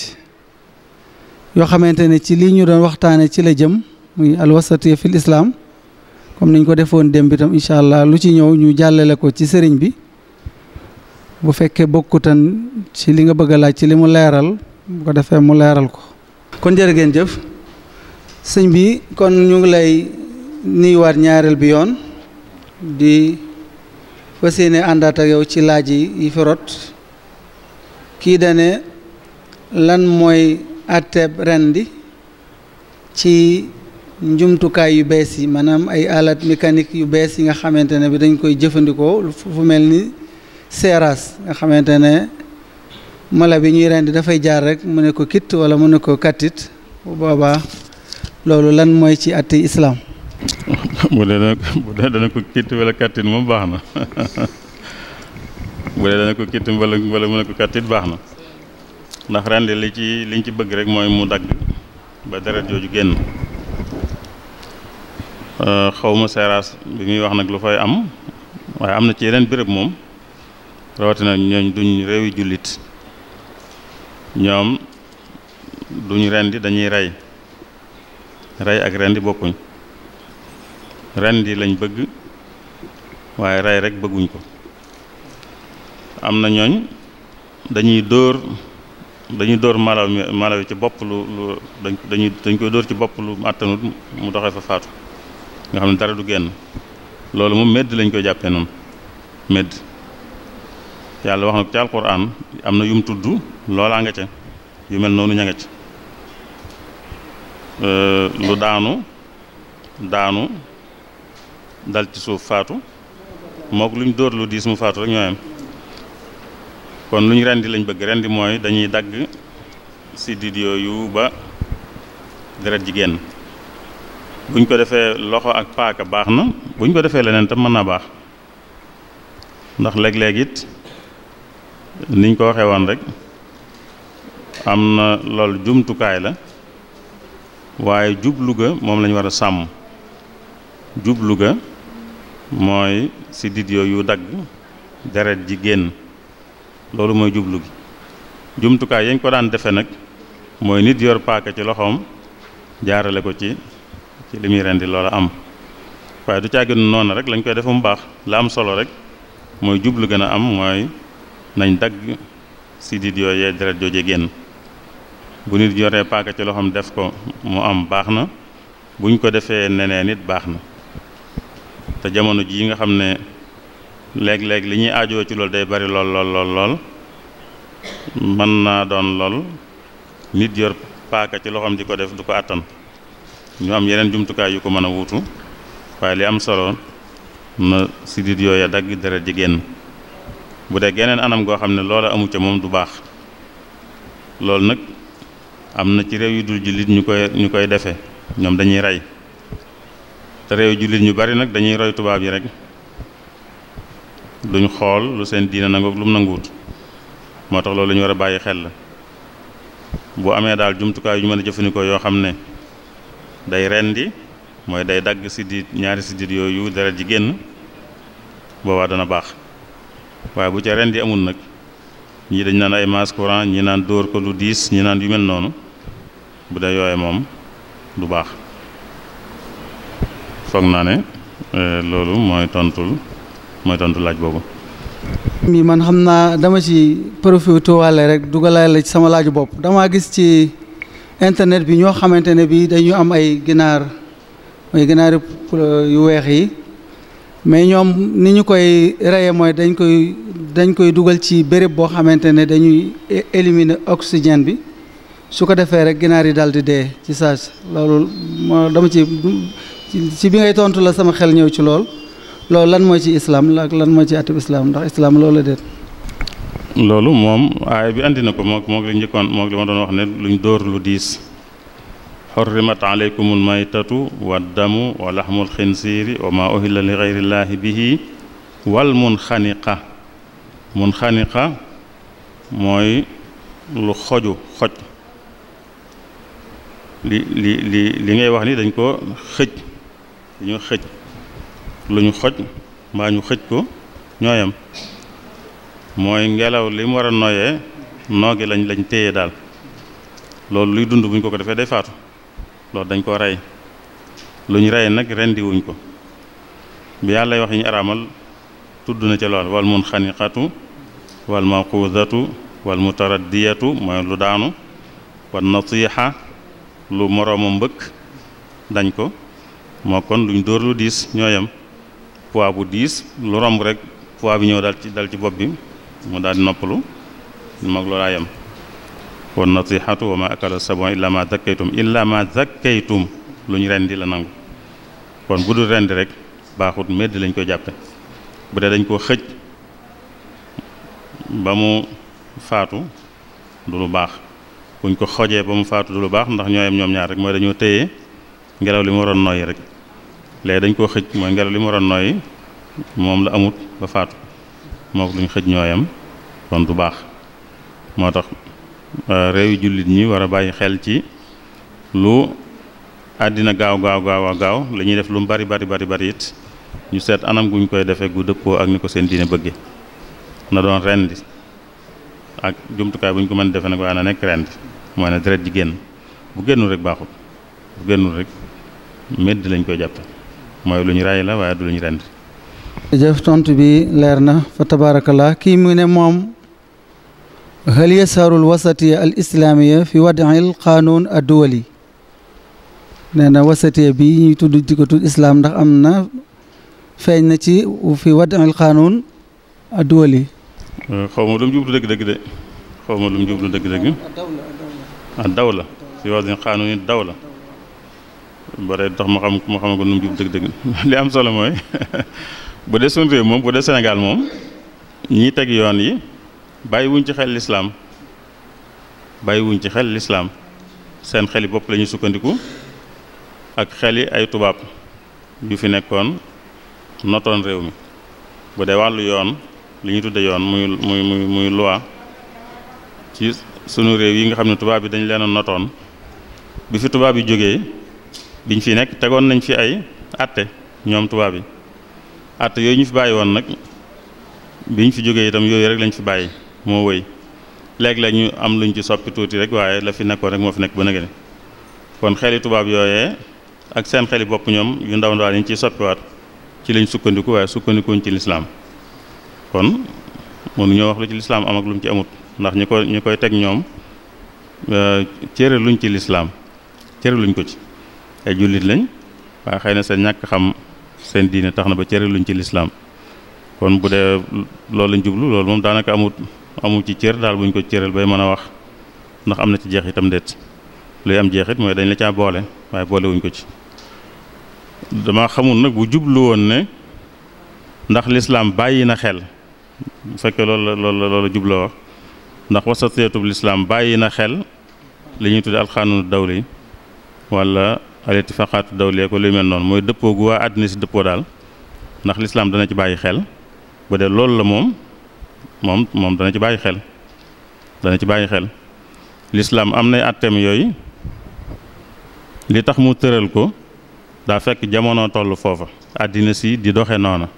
yoo xamante ne ci lii ñu doon waxtaane ci la jëm muy alwasatiya fil islam comme niñ ko defoon démb itam incha allah lu ci ñëw ñu jàllale ko ci sëriñ bi bu fekkee bokkutan ci li nga bëgg a laaj ci li mu leeral bu ko defee mu leeral ko. kon jërë ngeen jëf sëñ bi kon ñu ngi lay nuyuwaat ñaareel bi yoon di fas yéene àndaat ak yow ci laaj yi fi rot kii dane lan mooy àtteeb rendi ci njumtukaay yu bees yi maanaam ay alat mécanique yu bees yi nga xamante ne bi dañ koy jëfandikoo fu mel ni seeraas nga xamante ne mala bi ñuy rendi dafay jaar rek mu ne ko kit wala mu ne ko kattit bu boobaa loolu lan mooy ci àtte islam. bu dee dana ko kit wala kattit moom baax na bu dee dana ko kit wala mu ne ko kattit baax na ndax rendi liñ ci bëgg rek mooy mu dagg ba deret jooju génn. xawma seeraas bi muy wax nag lu fay am waaye am na ci yeneen béréb moom rawatina ñooñ duñ réewi jullit ñoom duñ rendi dañuy rey ak rendi bokkuñ rendi lañ bëgg waaye rey rek bëgguñ ko. am na ñooñ dañuy dóor mala wi ci bopp lu dañ koy dóor ci bopp lu àttanut mu doxee fa faatu nga xam ne dara du génn loolu moom medd lañ koy jàppee noonu medd yàlla wax na ko ci alquran am na yum tudd loolaa nga ca yu mel noonu ña nga ca lu daanu dal ci suuf faatu mook luñ dóor lu diis mu faatu rek ñooyam kon luñ rendi lañ bëgg rendi mooy dañuy dagg siddit yooyu ba deret ji génn buñ ko defee loxo ak paaka baax na buñ ko defee leneen tam mën naa baax ndax léeg-léeg it niñ ko waxee woon rek am na loolu jumtukaay la waaye jublu ga moom lañu war a sàmm jublu ga mooy siddit yooyu dagg deret ji génn loolu mooy jublu gi jumtukaay yañ ko daan defe nag mooy nit yor paaka ci loxoom jaarale ko ci li muy rendi loola am waaye du caaginu noonu rek lañ koy def mu baax la am solo rek mooy jublu gën a am mooy nañ dagg sidit yooyee deret jooje génn bu nit yoree paaka ci loxoom def ko mu am baax na buñ ko defee neneen nit baax na te jamono ji nga xam ne léeg-léeg li ñuy aajoo ci loolu day bari lool mën naa doon lool nit yor paaka ci loxoom di ko def du ko àttan ñu am yeneen jumtukaay yu ko mën a wuutu waaye li am solo na sidit yooya dagg deret ji génn bu dee geneen anam goo xam ne loola amu ca moom du baax loolu nag am na ci réew yu dul jullit ñu koy defe ñoom dañuy rey te réew jullit ñu bari nag dañuy roy tubaab yi rek duñ xool lu seen diina nangook lu mu nanguwut moo tax loolu la ñu war a bàyyi xel la bu amee daal jumtukaay yu ñu mën a jëfandikoo yoo xam ne day rendi mooy day dagg siddit ñaari siddit yooyu deret ji génn boobaa dana baax waaye bu ca rendi amul nag ñii dañ naan ay masse courant ñi naan dóor ko lu diis ñi naan yu mel noonu bu dee yooye moom du baax foog naa ne loolu mooy tontu laaj boobu. mi man xam naa dama ci profité waale rek dugalaale ci sama laaju bopp damaa gis ci internet bi ñoo xamante ne bi dañu am ay ginaar yu weex yi mais ñoom ni ñu koy reye mooy dañ koy dugal ci béréb boo xamante ne dañuy éliminer oxygène bi su ko defee rek ginaar yi daal di dee ci saas loolu moo dama ci bi ngay tontu la sama xel ñëw ci loolu lan mooy ci islam ak lan mooy ci atub islam ndax islam loolu la déet. loolu moom aaya bi andi na ko mook li njëkkoon mook li ma doon wax ne luñ dóor lu diis xurrimat aleykumul maytatu wa damu wa laxmul xinsiiri wa ma uhilla li gayrillaahi bihi wal munxaniqa mooy lu xoj li ngay wax ni dañ ko xëj dañoo xëj lu ñu xoj mbaa ñu xëj ko ñooyam mooy ngelaw li mu war a noyee noogi lañ téye daal loolu luy dund buñ ko defee day faatu loolu dañ ko rey lu ñu rey nag rendi wuñ ko bi yàlla wax yi ñu araamal tudd na ca lool wal munxaniqatu wal mawqudatu wal mutaraddiyatu mooy lu daanu wal natiixa lu moroomu mbëkk dañ ko moo kon luñ dóor lu diis ñooyam poids bu diis lu romb rek poids bi ñëw dal ci bopp bi mu daal di noppalu moog loolaa yem wan natixatu wa ma akala sabon illa ma zakkaytum lu ñu rendi la nangu kon bu dul rendi rek baaxut medd lañ koy jàppe bu dee dañ koo xëj ba mu faatu du lu baax buñ ko xojee ba mu faatu du lu baax ndax ñooyam ñoom ñaar rek mooy dañoo téye ngelaw li mu waroon noyyi rek léegi dañ koo xëj mooy ngelaw li mu waroon noyyi moom la amut ba faatu moom luñ xëj ñooyam kon du baax moo tax réewi jullit ñi war a bàyyi xel ci lu àddina gaaw la ñuy def lu mu bari it ñu seet anam guñ koy defee gu dëppoo ak ni ko seen diine bëgge na doon rendi ak jumtukaay bu ñu ko mën defee nag waaye na nekk rendi mooy ne deret ji génn bu génnul rek baaxut bu génnul rek medd lañ koy jàppe mooy lu ñu ray la waaye du lu ñu rendi jëf tontu bi leer na fa tabarakallah kii mu ne moom hal yasarul wasatiya al islamiya fi wad'il qanun ad-duwali nee na wasatiya bi ñuy tudd di ko tudd islam ndax am na feeñ na ci fi wad'il qanun ad-duwali xaw ma lu mu jublu dëgg-dëgg de xaw ma lu mu jublu dëgg-dëgg dawla fi wad'il qanun dawla bare tax ma xam ko nu mu jublu dëgg-dëgg li am solo mooy bu dee suñu réew moom bu dee Sénégal moom ñi teg yoon yi bàyyiwuñ ci xel lislaam seen xeli bopp la ñuy sukkandiku ak xeli ay tubaab yu fi nekkoon notoon réew mi bu dee wàllu yoon li ñuy tudde yoon muy loi ci sunu réew yi nga xam ne tubaab yi dañ leen a notoon bi fi tubaab yi jógee biñ fi nekk tegoon nañ fi ay àtte ñoom tubaab yi àtte yooyu ñu fi bàyyi woon nag biñ fi jógee itam yooyu rek lañ fi bàyyi moo wëy léeg-léeg ñu am luñ ci soppi tuuti rek waaye la fi nekkoon rek moo fi nekk ba nëgëne kon xeli tubaab yooyee ak seen xeli bopp ñoom yu ndaw ndaw yi ñu ciy soppiwaat ci lañ sukkandiku waaye sukkandikuñ ci lislaam kon mënuñoo wax lu ci lislaam am ak lu mu ci amut ndax ñi koy teg ñoom cëre luñ ci lislaam cëre luñ ko ci ay jullit lañ waaye xëy na seen ñàkk xam seen diine tax na ba cëre luñ ci lislaam kon bu dee loolu lañ jublu loolu moom daanaka amul ci cër daal buñ ko cëral bay mën a wax ndax am na ci jeexitam déet luy am jeexit mooy dañ la caa boole waaye boole wuñ ko ci dama xamul nag bu jublu woon ne ndax lislaam bàyyi na xel bu fekkee loolu jubloo wax ndax wasatiyatub lislaam bàyyi na xel li ñuy tudde alxaanunu dawli wala al ittifaqaatu dawli ko luy mel noonu mooy dëppoo gu waa àddina si dëppoo daal ndax lislaam dana ci bàyyi xel bu dee loolu la moom dana ci bàyyi xel lislaam am nay àtteem yooyu li tax mu tëral ko daa fekk jamono toll foofa àddina si di doxe noona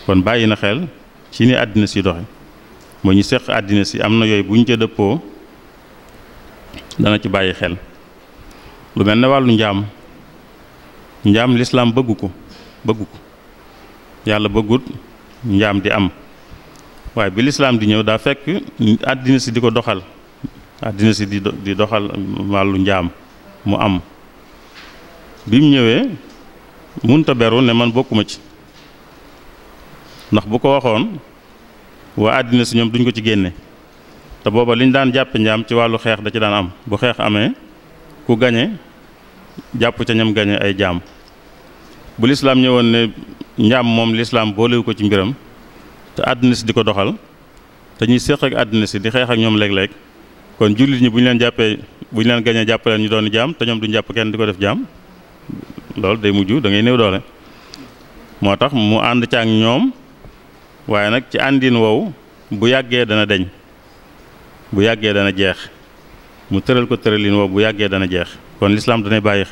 kon bàyyi na xel ci ni àddina si doxe moo ñu seq àddina si am na yooyu bu ñu ca dëppoo dana ci bàyyi xel lu mel ne wàllu njaam lislaam bëggu ko yàlla bëggut njaam di am waaye bi lislaam di ñëw daa fekk àddina si di ko doxal àddina si di doxal wàllu njaam mu am bi mu ñëwee munta beru ne man bokkuma ci ndax bu ko waxoon waa àddina si ñoom duñ ko ci génne te booba liñ daan jàppe njaam ci wàllu xeex da ci daan am bu xeex amee ku gañe jàpp ca ñam gañe ay jaam bu lislaam ñëwoon ne njaam moom lislaam boolewu ko ci mbiram te àddina si di ko doxal te ñuy séq ak àddina si di xeex ak ñoom léeg-léeg kon jullit ñi bu ñu leen jàppee bu ñu leen gañee jàpp leen ñu doon jaam te ñoom duñ jàpp kenn di ko def jaam loolu day mujj da ngay néew doole moo tax mu ànd ca ak ñoom waaye nag ci àndin wow bu yàggee dana deñ bu yàggee dana jeex mu tëral ko tëralin wow bu yàggee dana jeex kon lislaam danay bàyyi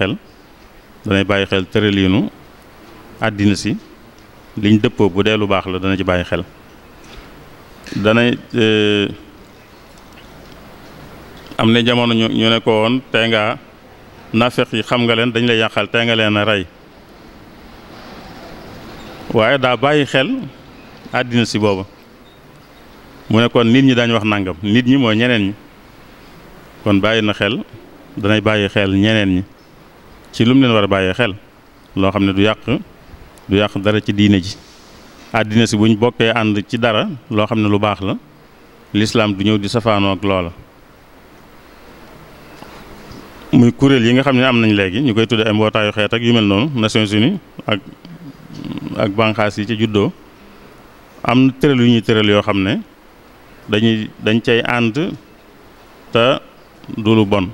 xel tëraliinu àddina si liñ dëppoo bu dee lu baax la dana ci bàyyi xel danay am na jamono ñu ne ko woon tey ngaa naafeq yi xam nga leen dañ lay yàqal tey nga leen a rey waaye daa bàyyi xel àddina si booba mu ne kon nit ñi dañ wax nangam nit ñi mooy ñeneen ñi kon bàyyi na xel danay bàyyi xel ñeneen ñi ci lu mu leen war a bàyyi xel loo xam ne du yàq dara ci diine ji àddina si buñ bokkee ànd ci dara loo xam ne lu baax la lislaam du ñëw di safaanoo ak loola muy kuréel yi nga xam ne am nañ léegi ñu koy tudde ay mbootaayu xeet ak yu mel noonu Nations Unies ak banqaas yi ci juddoo am na tëral yu ñuy tëral yoo xam ne dañ cay ànd te du lu bon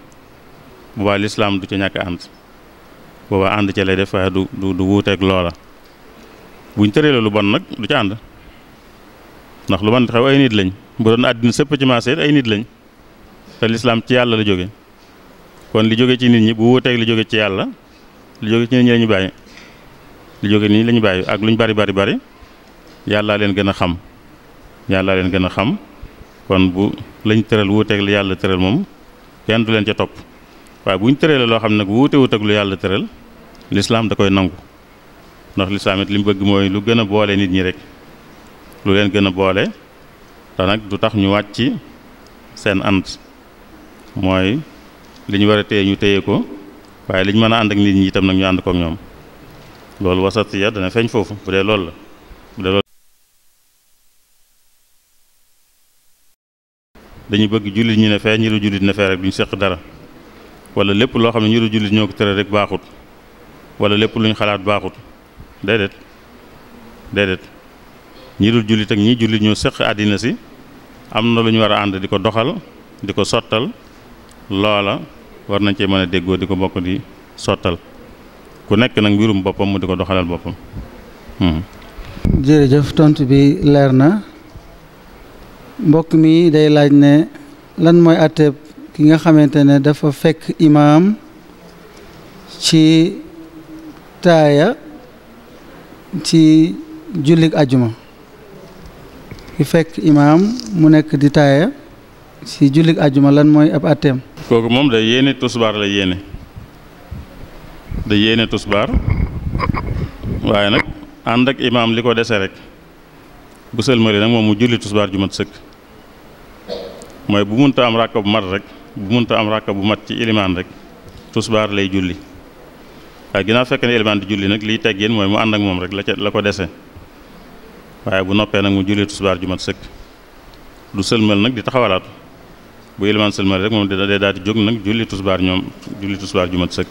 boobaa lislaam du ci ñàkk ànd boobaa ànd ca lay def waaye du wuuteeg loola buñ tëralee lu bon nag du ci ànd ndax lu man xew ay nit lañ bu doon àddina sëpp ci maase ay nit lañ te lislaam ci yàlla la jóge kon li jóge ci nit ñi bu wuuteeg li jóge ci yàlla li jóge ci nit ñi lañu bàyyi li jóge nii lañu bàyyi ak luñ bari yàllaa leen gën a xam kon bu lañ tëral wuuteeg li yàlla tëral moom kenn du leen ca topp waaye buñ tëralee loo xam ne nag wuute ak lu yàlla tëral lislaam da koy nangu ndax lislaam it li mu bëgg mooy lu gën a boole nit ñi rek lu leen gën a boole te nag du tax ñu wàcc seen ànd mooy li ñu war a téye ñu téye ko waaye li ñu mën a ànd ak nit ñi itam nag ñu ànd ko ak ñoom loolu wasatiya dana feeñ foofu bu dee loolu la dañu bëgg jullit ñi ne fee ñi du jullit ne fee rek duñu seq dara wala lépp loo xam ne ñi du jullit ñoo ko tere rek baaxut wala lépp lu ñu xalaat baaxut déedéet ñi dul jullit ak ñi jullit ñoo seq àddina si am na lu ñu war a ànd di ko doxal di ko sottal loola war nañ cee mën a déggoo di ko bokk di sottal ku nekk nag mbirum boppam mu di ko doxalal boppam. jërëjëf tontu bi leer na mbokk mi day laaj ne lan mooy àtteeb ki nga xamante ne dafa fekk imaam ci taaya ci jullik ajuma ki fekk imaam mu nekk di taaya ci jullik ajuma lan mooy ab àtteem. kooku moom day yéene tusbaar la yéene tusbaar waaye nag ànd ak imaam li ko dese rek bu sëlmali nag moom mu julli tusbaar ju mat sëkk mooy bu munta am ràkka bu mat rek bu munta am ràkka bu mat ci ilimaan rek tusbaar lay julli waaye ginnaaw fekk ne ilimaan di julli nag liy teggin mooy mu ànd ak moom rek la ko dese waaye bu noppee nag mu julli tusbaar ju mat sëkk du sëlmal nag di taxawalaat bu ilimaan sëlmal rek moom day daal di jóg nag julli tusbaar ju mat sëkk.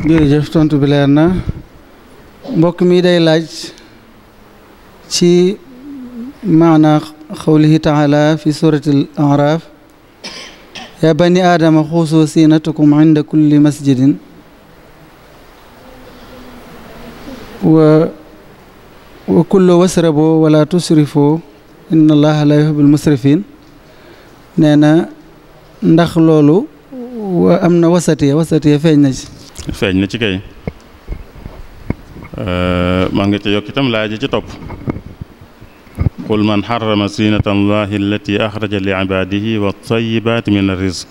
jërëjëf tontu bi leer na mbokk mi day laaj ci maana xawlihi taala fi suratil araf ya bani aadama xuusu siinatakum inda kulli masjidin wa kullu wasrabo wala tusrifo inna allaha la yuhibbul musrifin nee na ndax loolu am na wasatiya feeñ na ci kay maa nga ca yokk itam laaj ci topp qul man xarama zinata allahi allati axraja li ibadihi wa tayibaati min arrizq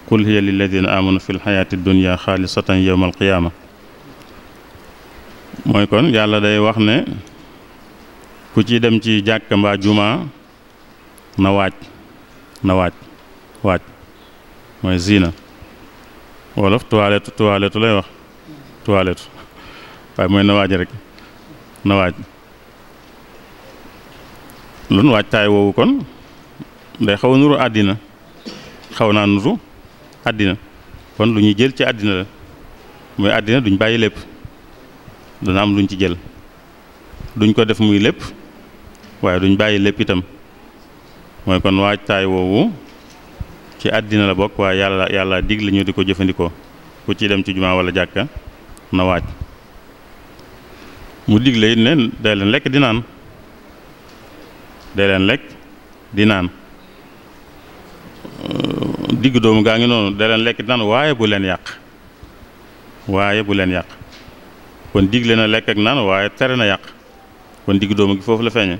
qul hiya lilladina amanu fi lxayaati dunya xaalisatan yowma alqiyaama mooy kon yàlla day wax ne ku ci dem ci jàkka mbaa jumaa na waaj mooy zina wolof toilette lay wax toilette waaye mooy na waaj rek na waaj lun waajtaay woowu kon day xaw a nuru àddina kon lu ñuy jël ci àddina la mooy àddina duñ bàyyi lépp dana am luñ ci jël duñ ko def muy lépp waaye duñ bàyyi lépp itam mooy kon waajtaay woowu ci àddina la bokk waaye yàlla digle ñu di ko jëfandikoo ku ci dem ci jumaa wala jàkka na waaj mu digle it ne day leen lekk di naan digg doomu gaa ngi noonu day leen lekk di naan waaye bu leen yàq kon digle na lekk ak naan waaye tere na yàq kon digg doomu gi foofu la feeñe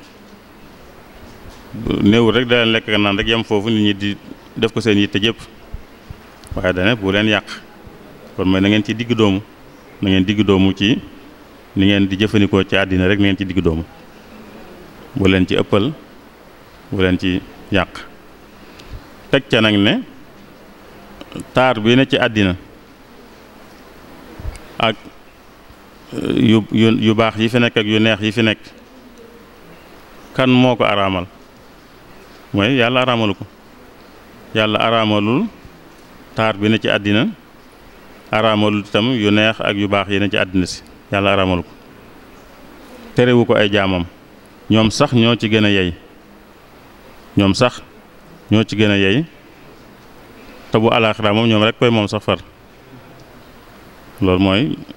néewul rek da leen lekk nga naan rek yem foofu nit ñi di def ko seen yitte jëpp waaye dane bu leen yàq kon mooy na ngeen ci digg doomu na ngeen digg doomu ci ni ngeen di jëfandikoo ci àddina rek na ngeen ci digg doomu bu leen ci ëppal bu leen ci yàq teg ca nag ne taar bi ne ci àddina ak yu baax yi fi nekk ak yu neex yi fi nekk kan moo ko araamal mooy yàlla araamalu ko yàlla araamalul taar bi ne ci àddina araamalul itam yu neex ak yu baax yi ne ci àddina si yàlla araamalu ko terewu ko ay jaamam ñoom sax ñoo ci gën a yey ñoom sax ñoo ci gën a yey te bu alaaxira moom ñoom rek koy moom sax far loolu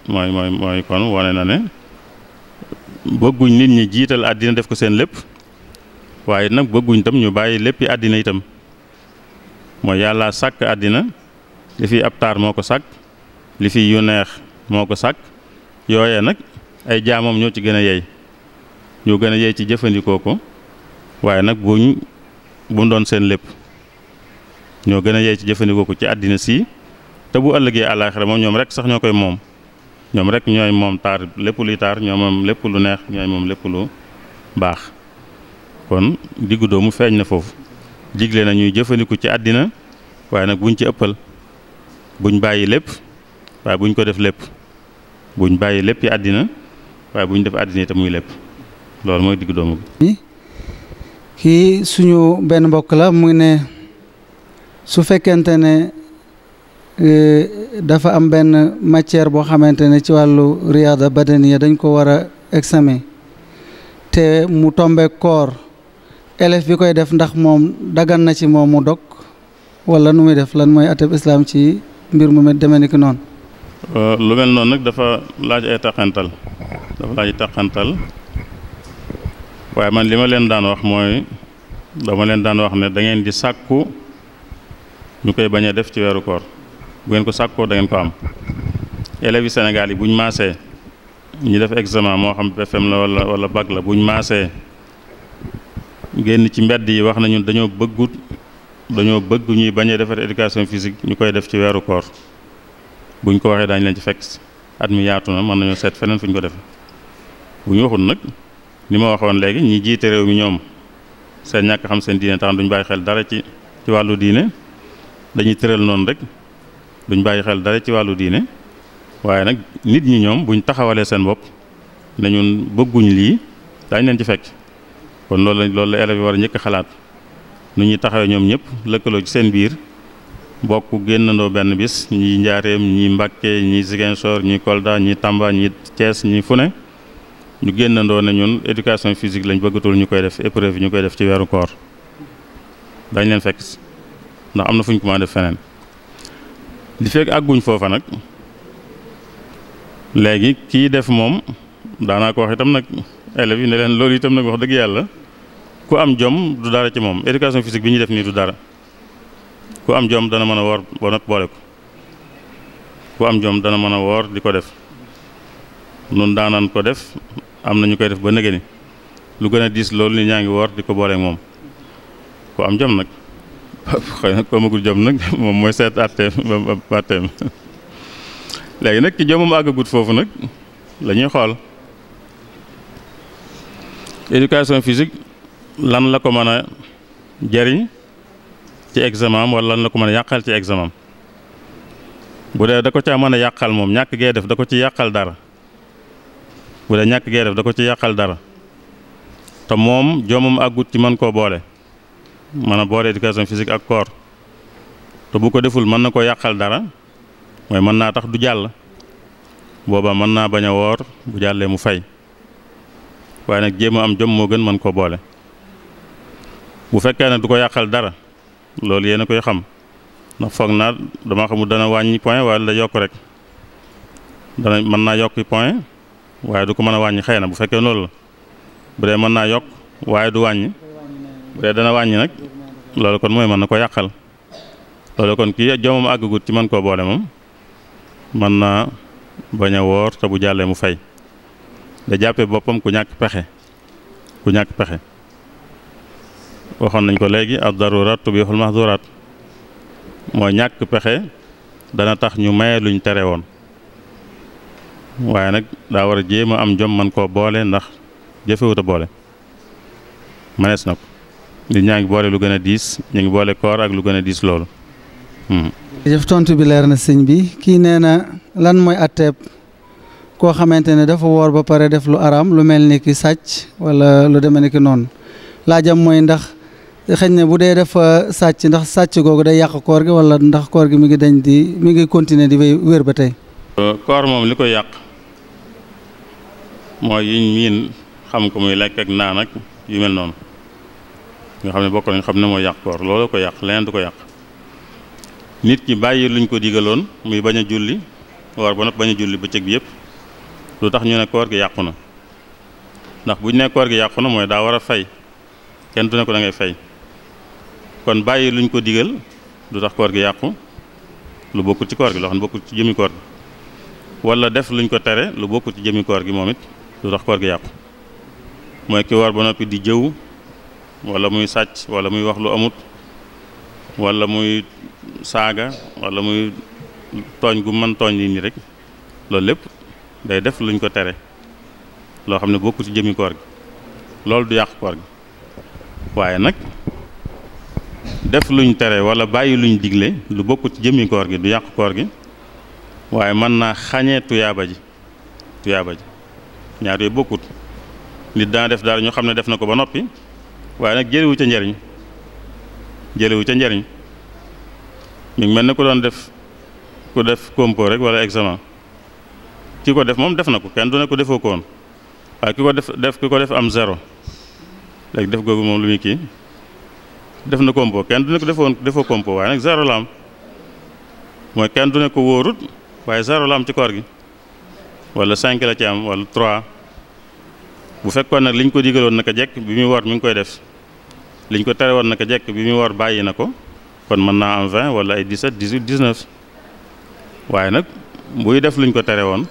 mooy kon wane na ne bëgguñ nit ñi jiital àddina def ko seen lépp waaye nag bëgguñ tam ñu bàyyi léppi àddina itam mooy yàlla sàkk àddina li fi ab taar moo ko sàkk li fi yu neex moo ko sàkk yooyee nag ay jaamam ñoo ci gën a yey ñoo gën a yey ci jëfandikoo ko waaye nag bu mu doon seen lépp ñoo gën a yey ci jëfandikoo ko ci àddina si te bu ëllëgee àllaaxira moom ñoom rek sax ñoo koy moom ñoom rek ñooy moom taar lépp luy taar ñoo moom lépp lu neex ñooy moom lépp lu baax kon diggu doomu feeñ na foofu digle na ñuy jëfandiku ci àddina waaye nag buñ ci ëppal buñ bàyyi lépp waaye buñ ko def lépp buñ bàyyi lépp yi àddina waaye buñ def àddina itam muy lépp loolu mooy diggu doomu bi. kii suñu benn mbokk la mu ne su fekkente ne dafa am benn matière boo xamante ne ci wàllu riyaada badaniya dañ ko war a examen te mu tombe koor élève bi koy def ndax moom dagan na ci moom mu dog wala nu muy def lan mooy ateb islam ci mbir mu demee ni ki noonu. lu mel noonu nag dafa laaj ay taqantal waaye man li ma leen daan wax mooy dama leen daan wax ne da ngeen di sàkku ñu koy bañ a def ci weeru koor bu ngeen ko sàkkoo da ngeen ko am élèves yi Sénégal yi buñ maasee ñu def examen moo xam BFEM la wala bac la buñ maasee génn ci mbedd yi wax nañu dañoo bëgg ñuy bañ a defar éducation physique ñu koy def ci weeru koor buñ ko waxee daañu leen ci fekk at mi yaatu na mën nañoo seet feneen fu ñu ko defee bu ñu waxul nag ni ma waxoon léegi ñi jiite réew mi ñoom seen ñàkk xam seen diine tax duñ bàyyi xel dara ci wàllu diine dañuy tëral noonu rek duñ bàyyi xel dara ci wàllu diine waaye nag nit ñi ñoom buñ taxawalee seen bopp ne ñun bëgguñ lii daañu leen ci fekk kon loolu la élèves yi war a njëkk xalaat nu ñuy taxawee ñoom ñëpp lëkkaloo ci seen biir bokk génnandoo benn bis ñi Njaaréem ñi Mbàkke ñi Ziguinchor ñi Kolda ñi Tamba ñi Thiès ñi fu ne ñu génnandoo ne ñun éducation physique lañ bëggatul ñu koy def épreuve yi ñu koy def ci weeru koor dañ leen fekk ndax am na fu ñu ko mën a def feneen li fekk àgguñ foofa nag léegi kii def moom daanaa ko wax itam nag élèves yi ne leen loolu itam nag wax dëgg yàlla ku am jom du dara ci moom éducation physique bi ñuy def nii du dara ku am jom dana mën a woor ba noppi boole ko ku am jom dana mën a woor di ko def nun daanan ko def am na ñu koy def ba nëgëni lu gën a diis loolu ni ñaa ngi woor di ko booleeg moom ku am jom nag xëy na ko amagul jom nag moom mooy seet àtteem léegi nag ki jomam àggagut foofu nag la ñuy xool éducation physique lan la ko mën a jariñ ci examen am wala lan la ko mën a yàqal ci examen am bu dee da ko caa mën a yàqal moom ñàkk gee def da ko ci yàqal dara bu dee ñàkk gee def da ko ci yàqal dara te moom jomam àggut ci mën koo boole mën a boole éducation physique ak koor te bu ko deful mën na koo yàqal dara mooy mën naa tax du jàll booba mën naa bañ a woor bu jàllee mu fay waaye nag jéem a am jom moo gën mën koo boole bu fekkee ne du ko yàqal dara loolu yéen a koy xam ndax foog naa dama xamul dana wàññi point wala da yokk rek dana mën naa yokk point waaye du ko mën a wàññi xëy na bu fekkee loolu la bu dee mën naa yokk waaye du wàññi bu dee dana wàññi nag loolu kon mooy mën na ko yàqal loolu kon kii jomam àggagut ci mën koo boole moom mën naa bañ a woor te bu jàllee mu fay da jàppee boppam ku ñàkk pexe ku ñàkk pexe. waxoon nañ ko léegi ad-daruraat tubihul mahzuraat mooy ñàkk pexe dana tax ñu maye luñ tere woon waaye nag daa war a jéem a am jom man koo boole ndax jëfewut a boole manees na ko nit ñaa ngi boole lu gën a diis ñu ngi boole koor ak lu gën a diis loolu. jëf tontu bi leer na sëñ bi kii nee na lan mooy atteeb koo xamante ne dafa woor ba pare def lu araam lu mel ni ki sàcc wala lu demee ni ki noonu laajam mooy ndax xëy na bu dee dafa sàcc ndax sàcc googu day yàq koor gi wala ndax koor gi mi ngi continuer di wér ba tey. koor moom li koy yàq mooy yiñ miin xam ko muy lekk ak naan ak yu mel noonu nga xam ne bokk nañ xam ne mooy yàq koor loolu ko yàq leneen du ko yàq. nit ki bàyyi luñ ko digaloon muy bañ a julli woor ba noppi bañ a julli bëccëg bi yëpp lu tax ñu ne koor gi yàqu na ndax buñ ne koor gi yàqu na mooy daa war a fay kenn du ne ko da ngay fay kon bàyyi luñ ko digal lu tax koor gi yàqu lu bokkul ci koor gi loo xam ne bokkul ci jëmi koor gi wala def luñ ko tere lu bokkul ci jëmi koor gi moom it lu tax koor gi yàqu mooy ki woor ba noppi di jëw wala muy sàcc wala muy wax lu amut wala muy saaga wala muy tooñ gu mën tooñ nit ñi rek loolu lépp day def luñ ko tere loo xam ne bokku ci jëmi koor gi loolu du yàq koor gi waaye nag def luñ tere wala bàyyi luñ digle lu bokku ci jëmi koor gi du yàq koor gi waaye mën naa xañee tuyaaba ji ñaar yooyu bokkut nit dana def dara ñu xam ne def na ko ba noppi waaye nag jëlewu ca njariñ ñu ngi mel ne ku doon def compo rek wala examen ki ko def moom def na ko kenn du ne ko defoo ko woon waaye ki ko def am zéro léegi def googu moom lu muy kii def na compo kenn du ne ko defoo compo waaye nag zéro la am mooy kenn du ne ko wóorut waaye zéro la am ci koor gi wala 5 la ci am wala 3 bu fekkoon nag liñ ko digaloon naka jekk bi muy war mi ngi koy def liñ ko tere woon naka jekk bi muy war bàyyi na ko kon mën naa am 20 wala ay 17 18 19 waaye nag buy def luñ ko tere woon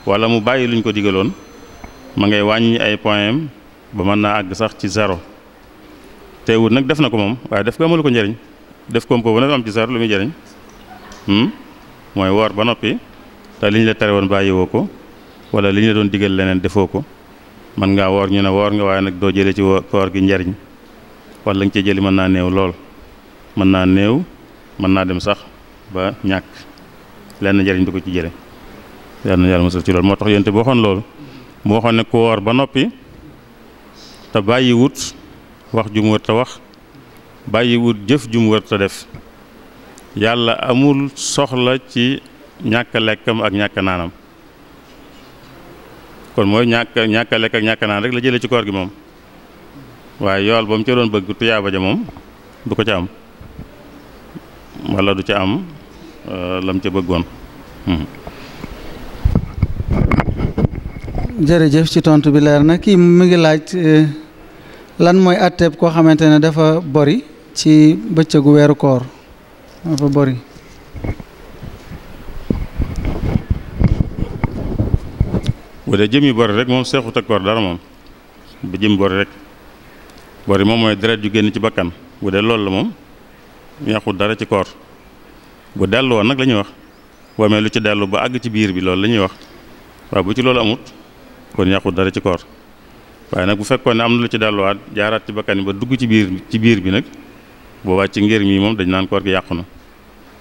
wala mu bàyyi luñ ko digaloon ma ngay wàññi ay points ba mën naa àgg sax ci 0 teewul nag def na ko moom waaye def ko amalu ko njëriñ def compo ba nag am ci 0 lu muy jëriñ mooy woor ba noppi te liñ la tere woon bàyyiwoo ko wala liñ la doon digal leneen defoo ko mën ngaa woor ñu ne woor nga waaye nag doo jëlee ci koor gi njariñ wala nga cee jëli mën naa néew lool mën naa dem sax ba ñàkk lenn njariñ du ko ci jële yal na yàlla musal ci loolu moo tax yonte boo waxoon loolu mu waxoon ne ku woor ba noppi te bàyyi wut wax ju mu wër te wax bàyyi wut jëf ju mu wër te def yàlla amul soxla ci ñàkk lekkam ak ñàkk naanam kon mooy ñàkk lekk ak ñàkk naan rek la jëlee ci koor gi moom waaye yool ba mu ca doon bëgg tuyaaba ja moom du ko ca am wala du ca am lam ca bëggoon. jërëjëf ci tontu bi leer na kii mi ngi laaj lan mooy atteeb koo xamante ne dafa bori ci bëccëgu weeru koor dafa bori. bu dee jëmi bori rek moom seexut ak koor dara moom ba jëmi bori rek bori moom mooy deret ju génn ci bakkan bu dee loolu la moom yàqut dara ci koor bu dellu woon nag la ñuy wax boo amee lu ci dellu ba àgg ci biir bi loolu la ñuy wax waaw bu ci loolu amut kon yàqut dara ci koor waaye nag bu fekkoon ne am na lu ci delluwaat jaaraat ci bakkan yi ba dugg ci biir bi nag boobaa ci ngir mi moom dañ naan koor gi yàqu na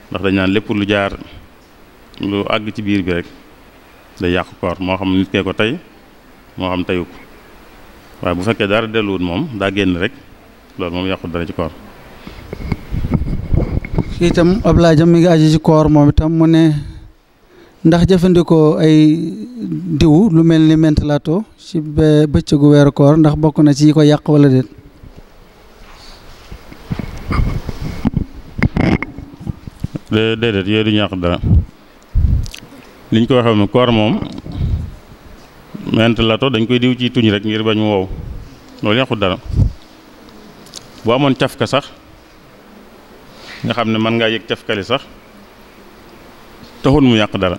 ndax dañ naan lépp lu jaar lu àgg ci biir bi rek day yàqu koor moo xam nit kee ko tey moo xam teyu ko waaye bu fekkee dara delluwut moom daa génn rek loolu moom yàqut dara ci koor. kii itam ab laajam mi ngi aju ci koor moom itam mu ne ndax jëfandikoo ay diw lu mel ni mentalato ci bëccëgu weeru koor ndax bokk na ci yi ko yàq wala déet. déedéet yooyu du ñàq dara liñ ko waxee moom koor moom mentalato dañ koy diw ci tuñ rek ngir bañ mu wow loolu yàqut dara boo amoon cafka sax nga xam ne mën ngaa yëg cafkali sax taxul mu yàq dara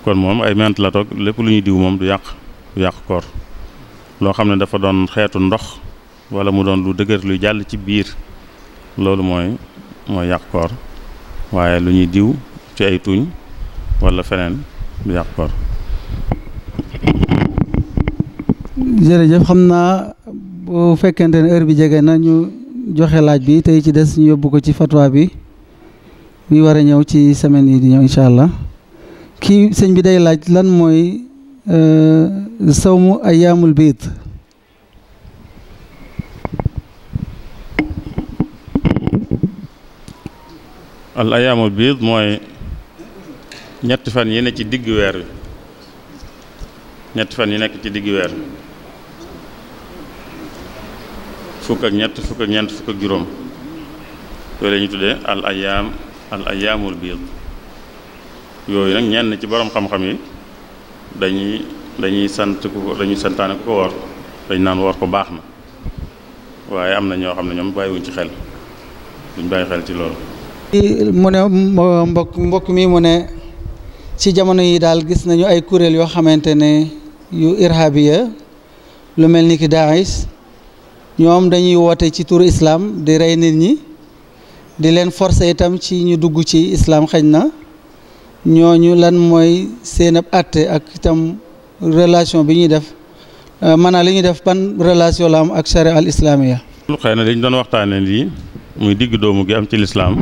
kon moom ay mentalato lépp lu ñuy diw moom du yàq du yàq koor loo xam ne dafa doon xeetu ndox wala mu doon lu dëgër luy jàll ci biir loolu mooy yàq koor waaye lu ñuy diw ci ay tuñ wala feneen du yàq koor. jërëjëf xam naa bu fekkente ne heure bi jege na ñu joxe laaj bi tey ci des ñu yóbbu ko ci fatwa bi war a ñëw ci semaine yi di ñëw incha allah kii sëñ bi day laaj lan mooy sawmu ayyaamul biid. al ayyaamul biid mooy ñetti fan yi ne ci digg weer wi ñetti fan yi nekk ci digg weer fukk ak ñett fukk ak ñeent fukk ak juróom yooyu la ñu tuddee al ayyaamul biid yooyu nag ñenn ci borom xam-xam yi dañuy santaane ku ko woor dañ naan woor ko baax na waaye am na ñoo xam ne ñoom bàyyiwuñ ci xel duñ bàyyi xel ci loolu. mu ne mbokk mi mu ne ci jamono yi daal gis nañu ay kuréel yoo xamante ne yu irhabiya lu mel ni ki Daesh ñoom dañuy woote ci turu islam di rey nit ñi di leen forcer itam ci ñu dugg ci islam xëj na ñooñu lan mooy seen ab àtte ak itam relation bi ñuy def maanaam li ñuy def ban relation la am ak charia al islamiya. xëy na li ñu doon waxtaanee lii muy digg doomu gi am ci lislaam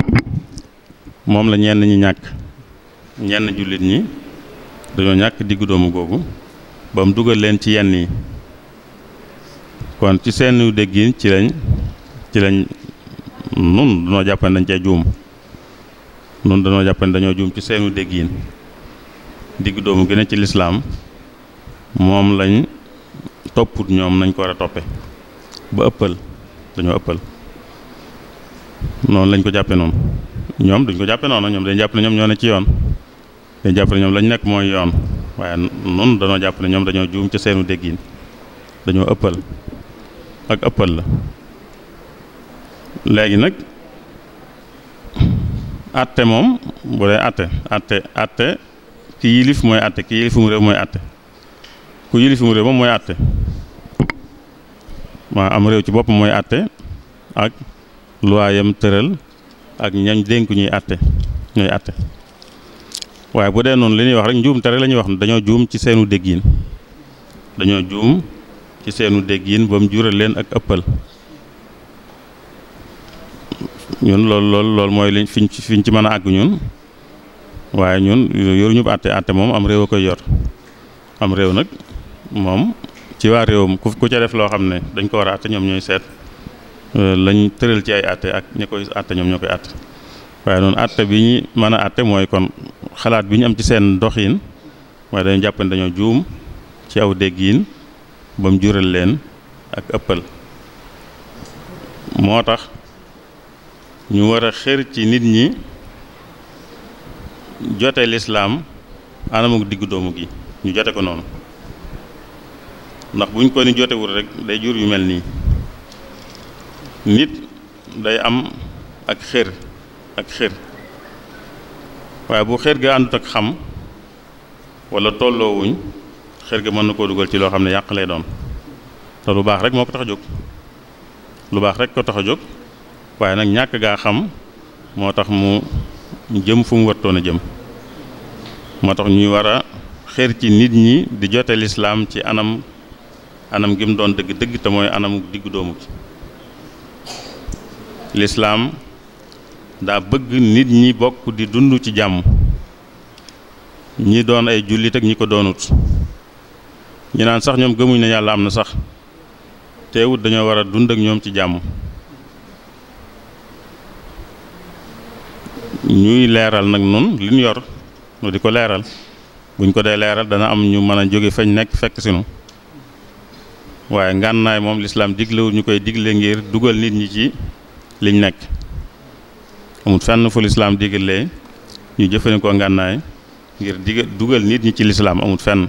moom la ñenn ñi ñàkk ñenn jullit ñi dañoo ñàkk digg doomu googu ba mu dugal leen ci yenn yi kon ci seen déggin ci lañ nun dañoo jàpp ne dañ cee juum nun dañoo jàpp ne dañoo juum ci seenu déggin digg doomu gi ne ci lislaam moom lañ topput ñoom nañ ko war a toppe ba ëppal dañoo ëppal noonu lañ ko jàppe noonu ñoom duñ ko jàppe noonu ñoom dañ jàpp ne ñoom ñoo ne ci yoon dañ jàpp ne ñoom lañ nekk mooy yoon waaye nun dañoo jàpp ne ñoom dañoo juum ci seenu déggin dañoo ëppal ak ëppal la léegi nag atte moom bu dee atte ki yilif mooy atte ki yilifum réew mooy atte ku yilifum réew moom mooy atte waa am réew ci boppam mooy atte ak luwaayam tëral ak ñañ dénk ñuy atte ñooy atte waaye bu dee noonu li ñuy wax rek njuum tere la ñuy wax ne dañoo juum ci seenu déggin dañoo juum ci seenu déggin ba mu jural leen ak ëppal ñun loolu mooy liñ fiñ ci mën a àgg ñun waaye ñun yoruñu àtte moom am réew a koy yor am réew nag moom ci waa réewam ku ca def loo xam ne dañ ko war a àtte ñoom ñooy seet lañ tëral ci ay àtte ak ñi koy àtte ñoom ñoo koy àtte waaye noonu àtte bi ñu mën a àtte mooy kon xalaat bi ñu am ci seen doxin waaye dañu jàpp ne dañoo juum ci aw déggiin ba mu jural leen ak ëppal moo tax ñu war a xër ci nit ñi jote lislaam anamuk diggu doomu gi ñu jote ko noonu ndax buñ ko ni jotewul rek day jur yu mel nii nit day am ak xër waaye bu xër ga àndut ak xam wala tolloowuñ xër ga mën na koo dugal ci loo xam ne yàq lay doon te lu baax rek moo ko tax a jóg lu baax rek ko tax a jóg waaye nag ñàkk gaa xam moo tax mu jëm fu mu wartoon a jëm moo tax ñuy war a xër ci nit ñi di jote lislaam ci anam gi mu doon dëgg te mooy anamu diggu doomu gi lislaam daa bëgg nit ñi bokk di dund ci jàmm ñi doon ay jullit ak ñi ko doonut ñi naan sax ñoom gëmuñ ne yàlla am na sax teewut dañoo war a dund ak ñoom ci jàmm ñuy leeral nag nun li ñu yor nu di ko leeral buñ ko dee leeral dana am ñu mën a jóge fañ nekk fekk sinu waaye ngànnaay moom lislaam diglewul ñu koy digle ngir dugal nit ñi ci liñ nekk amul fenn fu lislaam diglee ñu jëfandikoo ngànnaay ngir dugal nit ñi ci lislaam amul fenn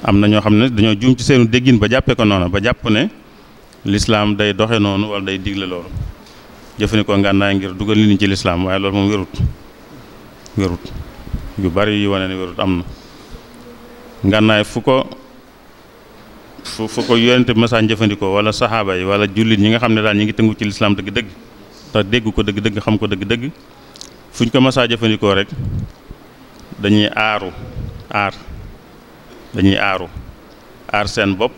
am na ñoo xam ne dañoo juum ci seenu déggin ba jàppee ko noonu ba jàpp ne lislaam day doxe noonu wala day digle loolu jëfandikoo ngànnaay ngir dugal nit ñi ci lislaam waaye loolu moom wérut yu bari yu wane ne wérut am na ngànnaay fu ko yonente bi masaan jëfandikoo wala saxaaba yi wala jullit ñi nga xam ne daal ñi ngi tëngu ci lislaam dëgg-dëgg te dégg ko dëgg-dëgg xam ko dëgg-dëgg fuñ ko masaa jëfandikoo rek dañuy aar seen bopp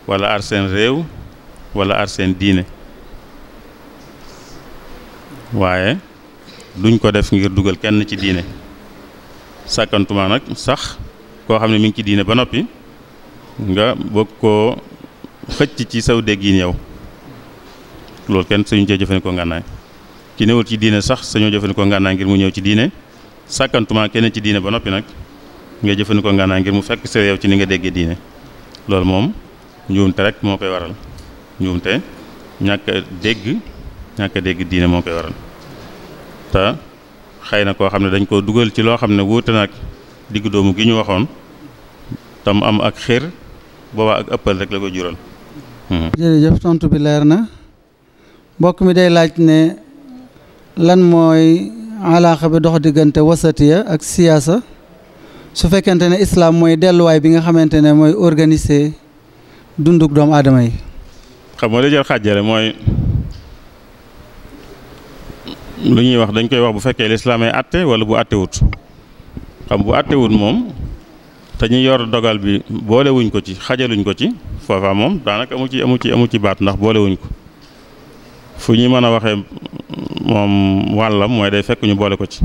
wala aar seen réew wala aar seen diine waaye duñ ko def ngir dugal kenn ci diine sàkkantuma nag sax koo xam ne mi ngi ci diine ba noppi nga bëgg koo xëcc ci saw dégg yi yow loolu kenn sañu cee jëfandikoo ngànnaay ki newul ci diine sax sañoo jëfandikoo ngànnaay ngir mu ñëw ci diine sàkkantuma kenn ci diine ba noppi nag ngay jëfandikoo ngànnaay ngir mu fekk sa yow ci ni nga déggee diine loolu moom njuumte rek moo koy waral njuumte ñàkk a dégg diine moo koy waral te xëy na koo xam ne dañ koo dugal ci loo xam ne wuute nag diggu doomu gi ñu waxoon tam am ak xir boobaa ak ëppal rek la ko jural. jërëjëf tontu bi leer na mbokk mi day laaj ne lan mooy alaaxa bi dox diggante wasatiya ak siyaasa su fekkente ne islaam mooy delluwaay bi nga xamante ne mooy organiser dunduk doomu aadama yi. xam nga li jël xàjjale mooy lu ñuy wax dañ koy wax bu fekkee lislaam ay àtte wala bu àttewut xam bu àttewut moom te ñu yor dogal bi boolewuñ ko ci xajaluñ ko ci foofa moom daanaka amu ci baat ndax boolewuñ ko fu ñuy mën a waxee moom wàllam mooy day fekk ñu boole ko ci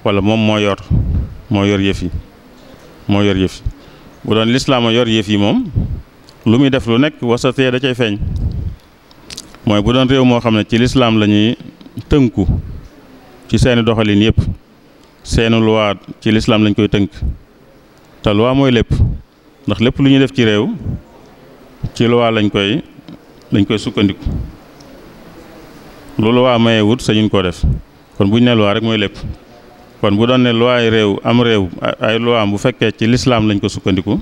wala moom moo yor yëf yi bu doon lislaam a yor yëf yi moom lu muy def lu nekk wasatee da cay feeñ mooy bu doon réew moo xam ne ci lislaam la ñuy tënku ci seeni doxalin yëpp seeni loi ci lislaam lañ koy tënk te loi mooy lépp ndax lépp lu ñuy def ci réew ci loi lañ koy sukkandiku lu loi mayee wut sañuñ koo def kon buñ ne loi rek mooy lépp kon bu doon ne loi ay réew ay loi am bu fekkee ci lislaam lañ ko sukkandiku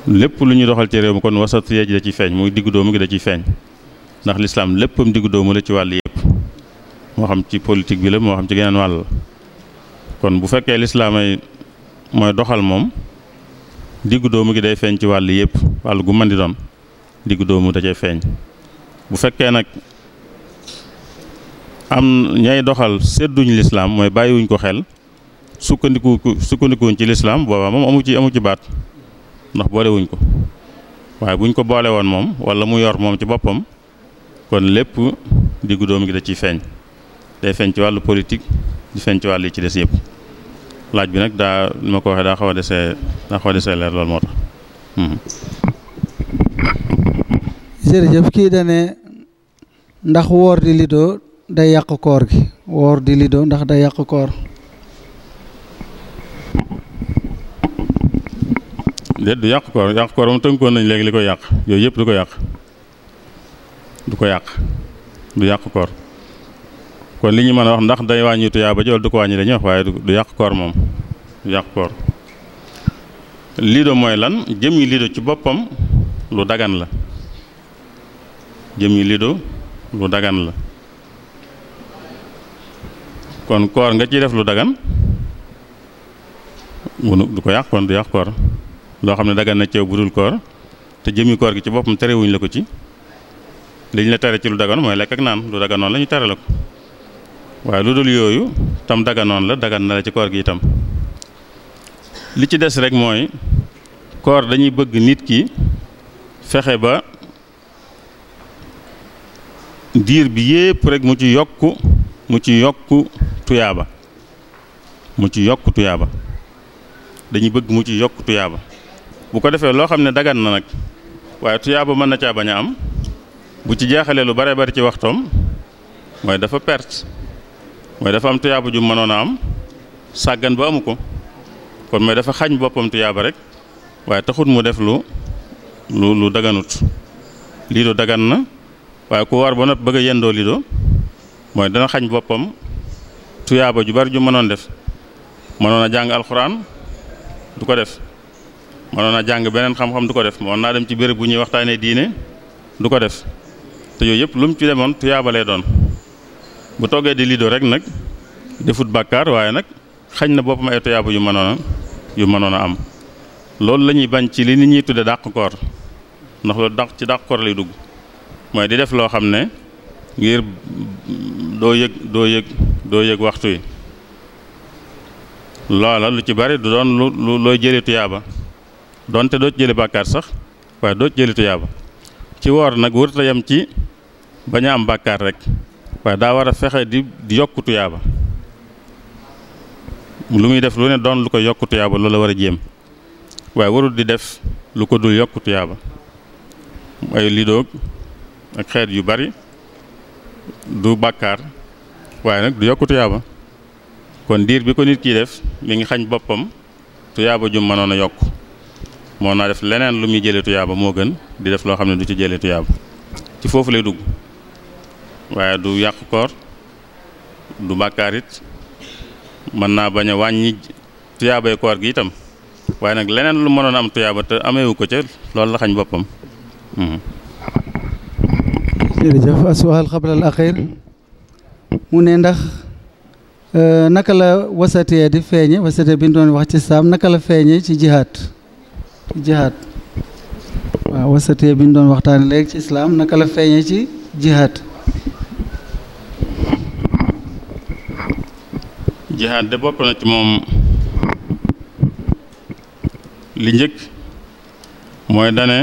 lépp lu ñuy doxal ci réew mi kon wasatiya ji da ciy feeñ muy diggu doomu gi da ciy feeñ ndax lislaam léppam diggu doomu la ci wàll yëpp moo xam ci politique bi la moo xam ci geneen wàll la kon bu fekkee lislaam ay mooy doxal moom diggu doomu gi day feeñ ci wàll yëpp wàll gu mën di doon diggu doomu da cay feeñ bu fekkee nag am ñay doxal sedduñ lislaam mooy bàyyiwuñ ko xel sukkandikuwuñ ci lislaam boobaa moom amu ci baat ndax boolewuñ ko waaye buñ ko boole woon moom wala mu yor moom ci boppam kon lépp diggu doomu gi da ciy feeñ day feeñ ci wàllu politique di feeñ ci wàll yi ci des yëpp laaj bi nag daa ni ma ko waxee daa xaw a desee leer loolu moo tax. jërëjëf kii dane ndax woor di lido day yàq koor gi woor di lido ndax day yàq koor. déet du yàq koor moom tënkoon nañ léegi li koy yàq yooyu yëpp du ko yàq koor kon li ñu mën a wax ndax day wàññi tuyaaba ji wala du ko wàññi dañuy wax waaye du yàq koor moom du yàq koor lido mooy lan jëmmi lido ci boppam lu dagan la jëmmi lido lu dagan la kon koor nga ciy def lu dagan du ko yàq kon du yàq koor loo xam ne dagan na ceew bu dul koor te jëmmi koor gi ci boppam terewuñ la ko ci liñ la tere ci lu dagan mooy lekk ak naan lu daganoon la ñu tere la ko waaye lu dul yooyu tam daganoon la dagan na la ci koor gi itam li ci des rek mooy koor dañuy bëgg nit ki fexe ba diir bi yépp rek mu ci yokku tuyaaba dañuy bëgg mu ci yokku tuyaaba bu ko defee loo xam ne dagan na nag waaye tuyaaba mën na caa bañ a am bu ci jeexalee lu bare bari ci waxtoom mooy dafa perte mooy dafa am tuyaaba ju mënoon a am sàggan ba amu ko kon mooy dafa xañ boppam tuyaaba rek waaye taxut mu def lu daganut lido dagan na waaye ku war ba noppi bëgg a yendoo lido mooy dana xañ boppam tuyaaba ju bari ju mënoon def mënoon a jàng alxuraan du ko def mënoon a jàng beneen xam-xam du ko def mënoon naa dem ci béréb bu ñuy waxtaanee diine du ko def te yooyu yëpp lu mu ci demoon tuyaaba lay doon bu toggee di lido rek nag defut bàkkaar waaye nag xañ na boppam ay tuyaaba yu mënoon yu mënoon a am. loolu la ñuy bañ ci li nit ñuy tudde dàq koor ndax loolu ci dàq koor lay dugg mooy di def loo xam ne ngir doo yëg waxtu yi loola lu ci bari du doon lu looy jëlee tuyaaba donte doo ci jële bàkkaar sax waaye doo ci jële tuyaaba ci woor nag warut a yem ci bañ a am bàkkaar rek waaye daa war a fexe di yokku tuyaaba lu muy def lu ne doon lu ko yokku tuyaaba loolu la war a jéem waaye warul di def lu ko dul yokku tuyaaba ay lidoog ak xeet yu bari du bàkkaar waaye nag du yokku tuyaaba kon diir bi ko nit kiy def mi ngi xañ boppam tuyaaba jum mënoon a yokk moo naa def leneen lu muy jëlee tuyaaba moo gën di def loo xam ne du ci jëlee tuyaaba ci foofu lay dugg waaye du yàq koor du bàkkaar it mën naa bañ a wàññi tuyaabay koor gi itam waaye nag leneen lu mënoon am tuyaaba te ameewu ko ca loolu la xañ boppam. jërëjëf asual xabla al axir mu ne ndax naka la wasatee di feeñe wasatee bi ñu doon wax ci saam naka la feeñe ci jihaad waaw wasatee bi ñu doon waxtaane léegi ci islaam naka la feeñe ci jihaad. jihaad de bokk na ci moom li njëkk mooy dane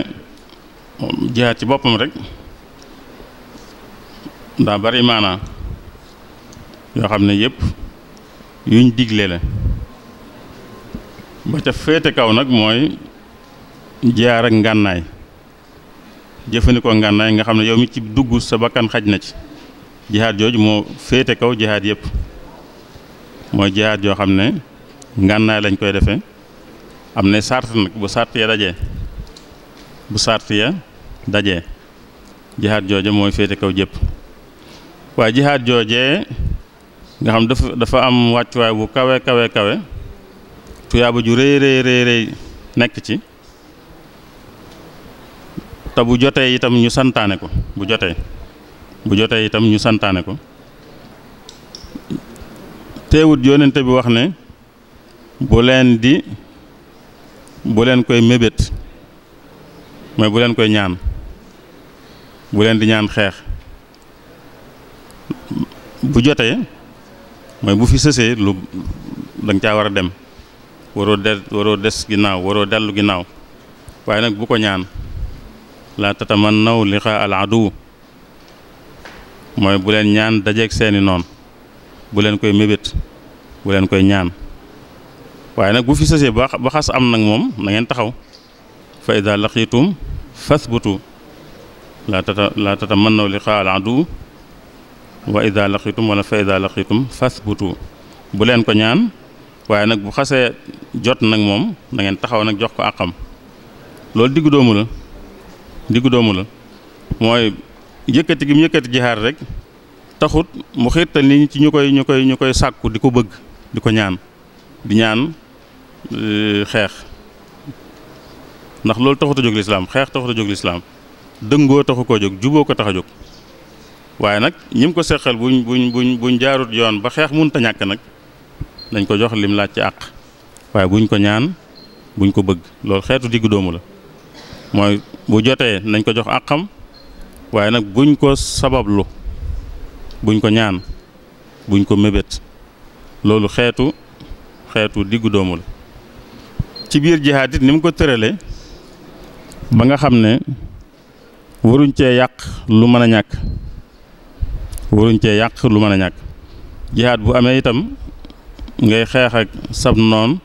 jihaad ci boppam rek daa bari maanaa yoo xam ne yëpp yuñ digle la ba ca féete kaw nag mooy jihaad ak ngànnaay jëfandikoo ngànnaay nga xam ne yow mi ci dugg sa bakkan xaj na ci jihaad jooju moo féete kaw jihaad yëpp mooy jihaad yoo xam ne ngànnaay lañ koy defee am na sart nag bu sart ya dajee jihaad jooje mooy féete kaw jëpp waaye jihaad joojee nga xam dafa am wàccuwaay bu kawe tuyaaba ju rëy nekk ci te bu jotee itam ñu santaane ko bu jotee itam ñu santaane ko teewut yonente bi wax ne bu leen koy mébét mooy bu leen koy ñaan bu leen di ñaan xeex bu jotee mooy bu fi sësee lu danga caa war a dem waroo des ginnaaw waroo dellu ginnaaw waaye nag bu ko ñaan laa tatamannaw liqaa al aduw mooy bu leen ñaan dajeeg seeni noon bu leen koy mébét bu leen koy ñaan waaye nag bu fi sësee ba xas am nag moom na ngeen taxaw fa ida laqitum fasbutu laa tatamannaw liqaa al aduw wa ida laqitum wala fa ida laqitum fasbutu bu leen ko ñaan waaye nag bu xasee jot nag moom na ngeen taxaw nag jox ko àqam loolu diggu doomu la mooy yëkkati gi mu yëkkati jihaad rek taxut mu xiirtal nit ñi ci ñu koy sàkku di ko bëgg di ko ñaan di ñaan xeex ndax loolu taxut a jóg lislaam xeex taxut a jóg lislaam dëngoo taxu koo jóg juboo ko tax a jóg waaye nag ñim ko seqal buñ jaarut yoon ba xeex mënut a ñàkk nag dañ ko jox lim laaj ci àq waaye buñ ko ñaan buñ ko bëgg loolu xeetu diggu doomu la mooy bu jotee nañ ko jox àqam waaye nag buñ ko sabablu buñ ko ñaan buñ ko mébét loolu xeetu diggu doomu la ci biir jihaad it ni mu ko tërale ba nga xam ne waruñ cee yàq lu mën a ñàkk jihaad bu amee itam ngay xeex ak sab noon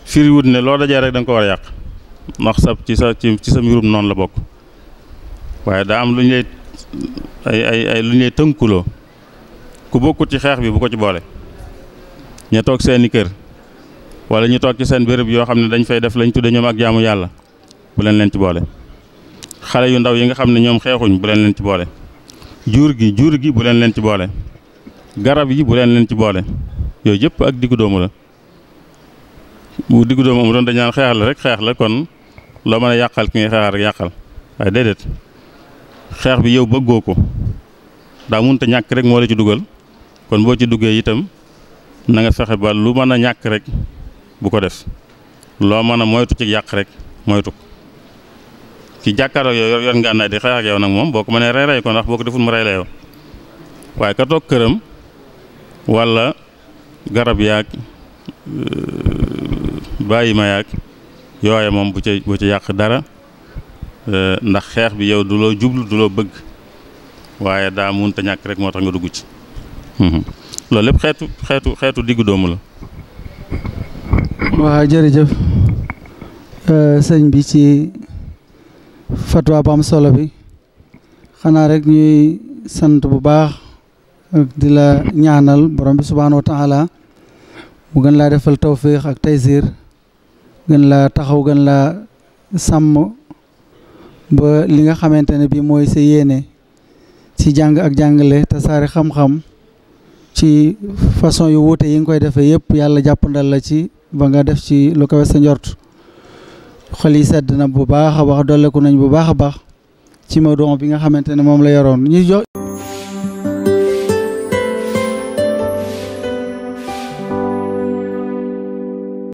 firiwut ne loo dajee rek da nga ko war a yàq ndax sab ci sa mbirum noonu la bokk waaye daa am lu ñu lay ay lu ñu lay tënkuloo ku bokkut ci xeex bi bu ko ci boole ña toog seeni kër wala ñu toog ci seen béréb yoo xam ne dañ fay def lañ tudde ñoom ak jaamu yàlla bu leen ci boole xale yu ndaw yi nga xam ne ñoom xeexuñ bu leen ci boole jur gi bu leen ci boole garab yi bu leen ci boole yooyu yëpp ak diggu doomu la bu diggu doomu amu doon dañ naan xeex la rek xeex la kon loo mën a yàqal ki ngay xeexal rek yàqal waaye déedéet xeex bi yow bëggoo ko daa munta ñàkk rek moo la ci dugal kon boo ci duggee itam na nga fexe ba lu mën a ñàkk rek bu ko def loo mën a moytu ci yàq rek moytu ki jàkkaarloo yow yor ngànnaay di xeex ak yow nag moom boo ko mënee rey ko ndax boo ko deful mu rey la yow waaye ka toog këram walla garab yaag bàyyi ma yaag yooye moom bu ci yàq dara ndax xeex bi yow du loo jublu du loo bëgg waaye daa munta ñàkk rek moo tax nga dugg ci loolu lépp xeetu diggu doomu la. waaw jërëjëf sëñ bi ci fatwa bu am solo bi xanaa rek ñuy sant bu baax ak di la ñaanal borom bi subhaanahu wa taala mu gën laa defal tawfiix ak taysir gën laa taxaw gën laa sàmm ba li nga xamante ne bi mooy sa yéene ci jàng ak jàngale tasaare xam-xam ci façon yu wuute yi nga koy defee yëpp yàlla jàppandal la ci ba nga def ci lu kawe sa njort xol yi sedd na bu baax a baax dolleku nañ bu baax a baax ci mawduu bi nga xamante ne moom la yoroon